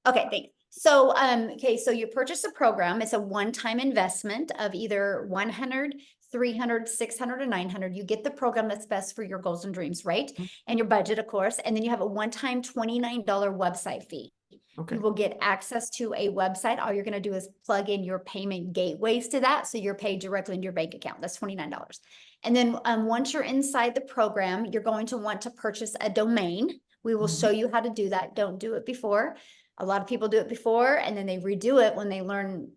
Okay, thanks. So, okay, so you purchase a program. It's a one-time investment of either 100, 300, 600, or 900. You get the program that's best for your goals and dreams, right? And your budget, of course. And then you have a one-time $29 website fee. Okay. You will get access to a website. All you're going to do is plug in your payment gateways to that. So you're paid directly into your bank account. That's $29. And then once you're inside the program, you're going to want to purchase a domain. We will show you how to do that. Don't do it before. A lot of people do it before and then they redo it when they learn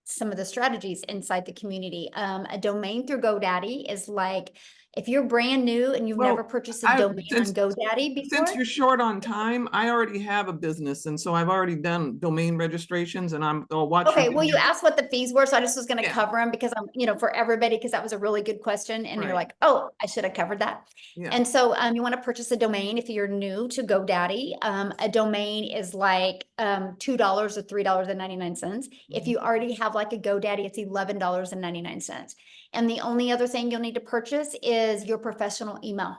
some of the strategies inside the community. A domain through GoDaddy is like, if you're brand new and you've Well, never purchased a domain on GoDaddy before. Since you're short on time, I already have a business, and so I've already done domain registrations, and I'll watch. Okay, well, you asked what the fees were, so I just was gonna Yeah. cover them because I'm, for everybody, because that was a really good question, and you're Right. like, oh, I should have covered that. Yeah. And so you want to purchase a domain if you're new to GoDaddy. A domain is like $2 or $3.99. If you already have like a GoDaddy, it's $11.99. And the only other thing you'll need to purchase is your professional email,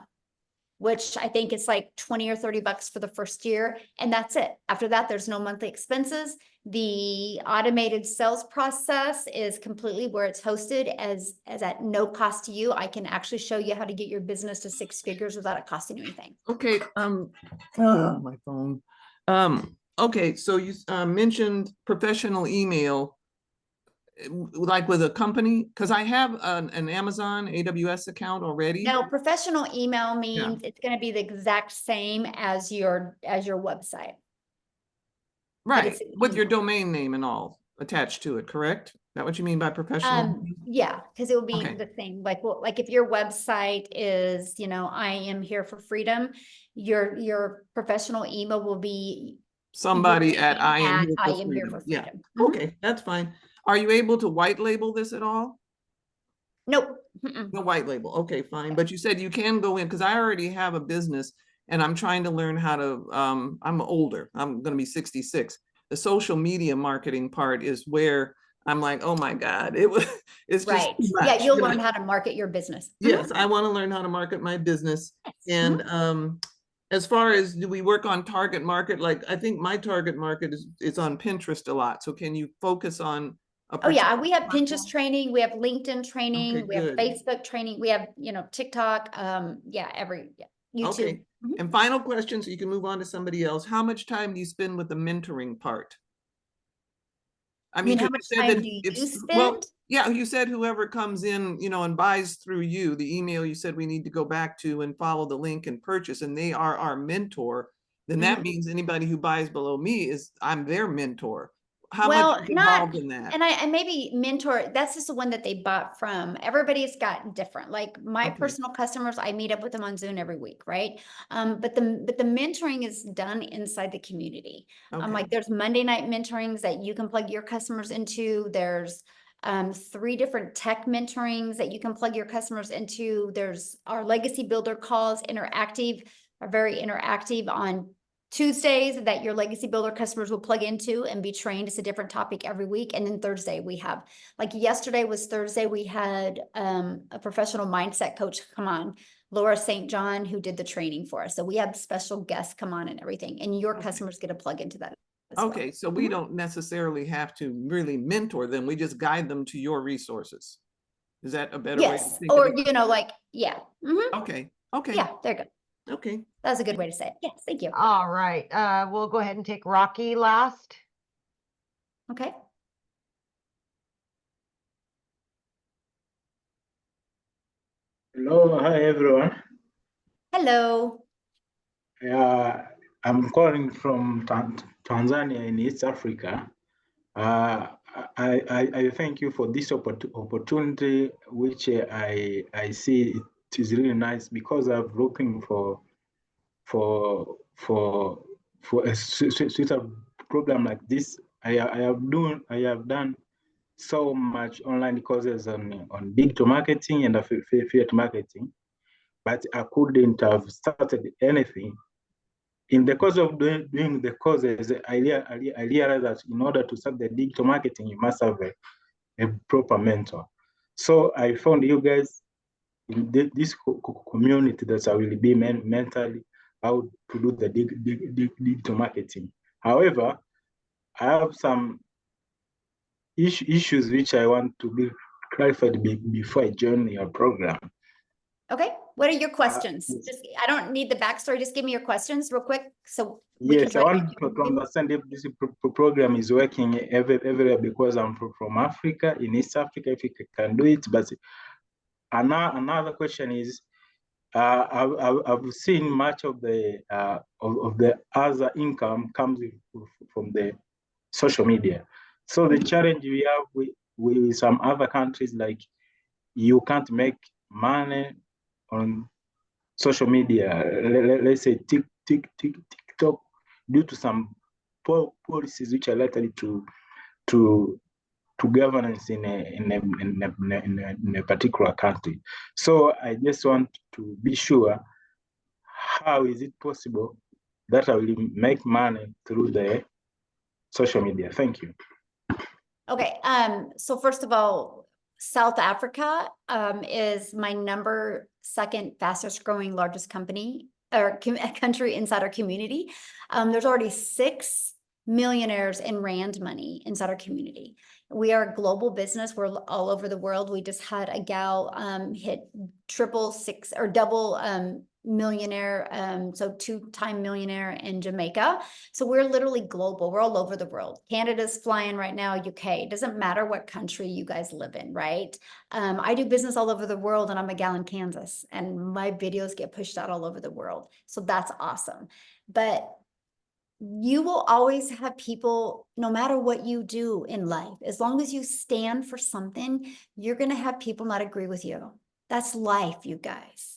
which I think it's like 20 or 30 bucks for the first year. And that's it. After that, there's no monthly expenses. The automated sales process is completely where it's hosted as at no cost to you. I can actually show you how to get your business to 6 figures without it costing you anything. Okay, my phone. Okay, so you mentioned professional email, like with a company, because I have an Amazon AWS account already. No, professional email means it's going to be the exact same as your website. Right, with your domain name and all attached to it, correct? Is that what you mean by professional? Yeah, because it will be Okay. the same. Like, well, like if your website is, I am here for freedom, your professional email will be Somebody your at name I am at here for freedom. Yeah. freedom. Mhm. Okay, that's fine. Are you able to white label this at all? Nope. Mm-mm. No white label. Okay, fine. But you said you can go in, because I already have a business and I'm trying to learn how to, I'm older. I'm going to be 66. The social media marketing part is where I'm like, oh my God, it's just Right. too Yeah, much. you'll learn how to market your business. Yes, I want to learn how to market my business. Yes. And as far as, do we work on target market? Like, I think my target market is on Pinterest a lot. So can you focus on a Oh yeah, particular we have platform? Pinterest training, we have LinkedIn training, Okay, we have good. Facebook training, we have, TikTok, YouTube. Okay. Mhm. And final question, so you can move on to somebody else. How much time do you spend with the mentoring part? I You mean, how 'cause much you said time that do you if- well, spend? yeah, you said whoever comes in, and buys through you, the email you said we need to go back to and follow the link and purchase, and they are our mentor, then that Mhm. means anybody who buys below me I'm their mentor. How Well, much is involved in that? and maybe mentor, that's just the one that they bought from. Everybody's got different, like my Okay. personal customers, I meet up with them on Zoom every week, right? But the mentoring is done inside the community. Okay. Like there's Monday night mentorings that you can plug your customers into. There's 3 different tech mentorings that you can plug your customers into. There's our legacy builder calls, are very interactive on Tuesdays that your legacy builder customers will plug into and be trained. It's a different topic every week. And then Thursday we have, like yesterday was Thursday, we had a professional mindset coach come on, Laura St. John, who did the training for us. So we have special guests come on and everything, and your customers get to plug into that as well. Okay, so we don't necessarily have to really mentor them. We just guide them to your resources. Is that a better way to Yes, think or of it? yeah. Mhm. Okay, okay. Yeah, there you go. Okay. That's a good way to say it. Yes, thank you. All right. We'll go ahead and take Rocky last. Okay. Hello, hi everyone. Hello. I'm calling from Tanzania in East Africa. I thank you for this opportunity, which I see it is really nice because I'm looking for a suitable program like this. I have done so much online courses on digital marketing and affiliate marketing, but I couldn't have started anything. In the course of doing the courses, I realized that in order to start the digital marketing, you must have a proper mentor. So I found you guys in this community that I will be mentally how to do the digital marketing. However, I have some issues which I want to be clarified before I join your program. Okay, what are your questions? Just, I don't need the backstory, just give me your questions real quick, so we can Yes, I want to understand if this program is working everywhere because I'm from Africa, in East Africa, if you can do it. But another question is, I've seen much of the other income comes from the social media. So the challenge we have with some other countries, like you can't make money on social media, let's say TikTok, due to some policies which are related to governance in a particular country. So I just want to be sure, how is it possible that I will make money through the social media? Thank you. Okay, so first of all, South Africa is my second fastest growing largest company or country inside our community. There's already 6 millionaires in Rand money inside our community. We are a global business. We're all over the world. We just had a gal hit double millionaire, so 2-time millionaire in Jamaica. So we're literally global. We're all over the world. Canada's flying right now, UK. It doesn't matter what country you guys live in, right? I do business all over the world, and I'm a gal in Kansas, and my videos get pushed out all over the world. So that's awesome. But you will always have people, no matter what you do in life, as long as you stand for something, you're going to have people not agree with you. That's life, you guys.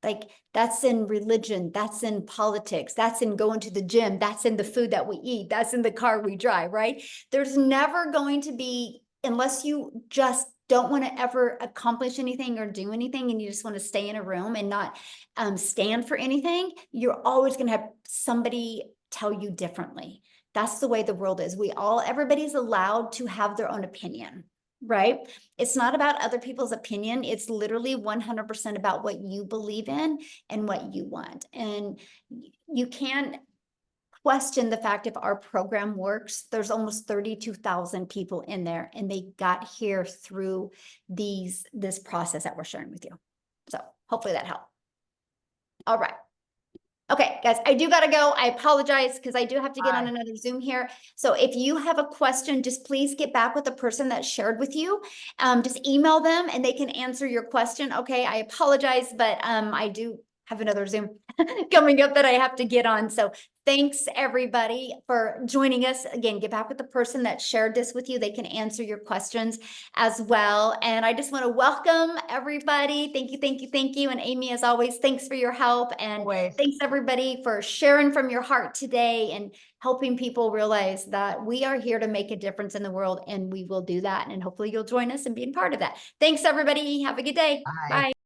Like, that's in religion, that's in politics, that's in going to the gym, that's in the food that we eat, that's in the car we drive, right? There's never going to be, unless you just don't want to ever accomplish anything or do anything, and you just want to stay in a room and not stand for anything, you're always going to have somebody tell you differently. That's the way the world is. Everybody's allowed to have their own opinion. Right? It's not about other people's opinion. It's literally 100% about what you believe in and what you want. And you can't question the fact if our program works. There's almost 32,000 people in there, and they got here through this process that we're sharing with you. So hopefully that helped. All right. Okay, guys, I do got to go. I apologize because I do have to get on another Zoom here. So if you have a question, just please get back with the person that shared with you. Just email them and they can answer your question. Okay, I apologize, but I do have another Zoom coming up that I have to get on. So thanks everybody for joining us. Again, get back with the person that shared this with you. They can answer your questions as well. And I just want to welcome everybody. Thank you, thank you, thank you. And Amy, as always, thanks for your help. And thanks everybody for sharing from your heart today and helping people realize that we are here to make a difference in the world, and we will do that. And hopefully you'll join us and be a part of that. Thanks everybody. Have a good day. Bye.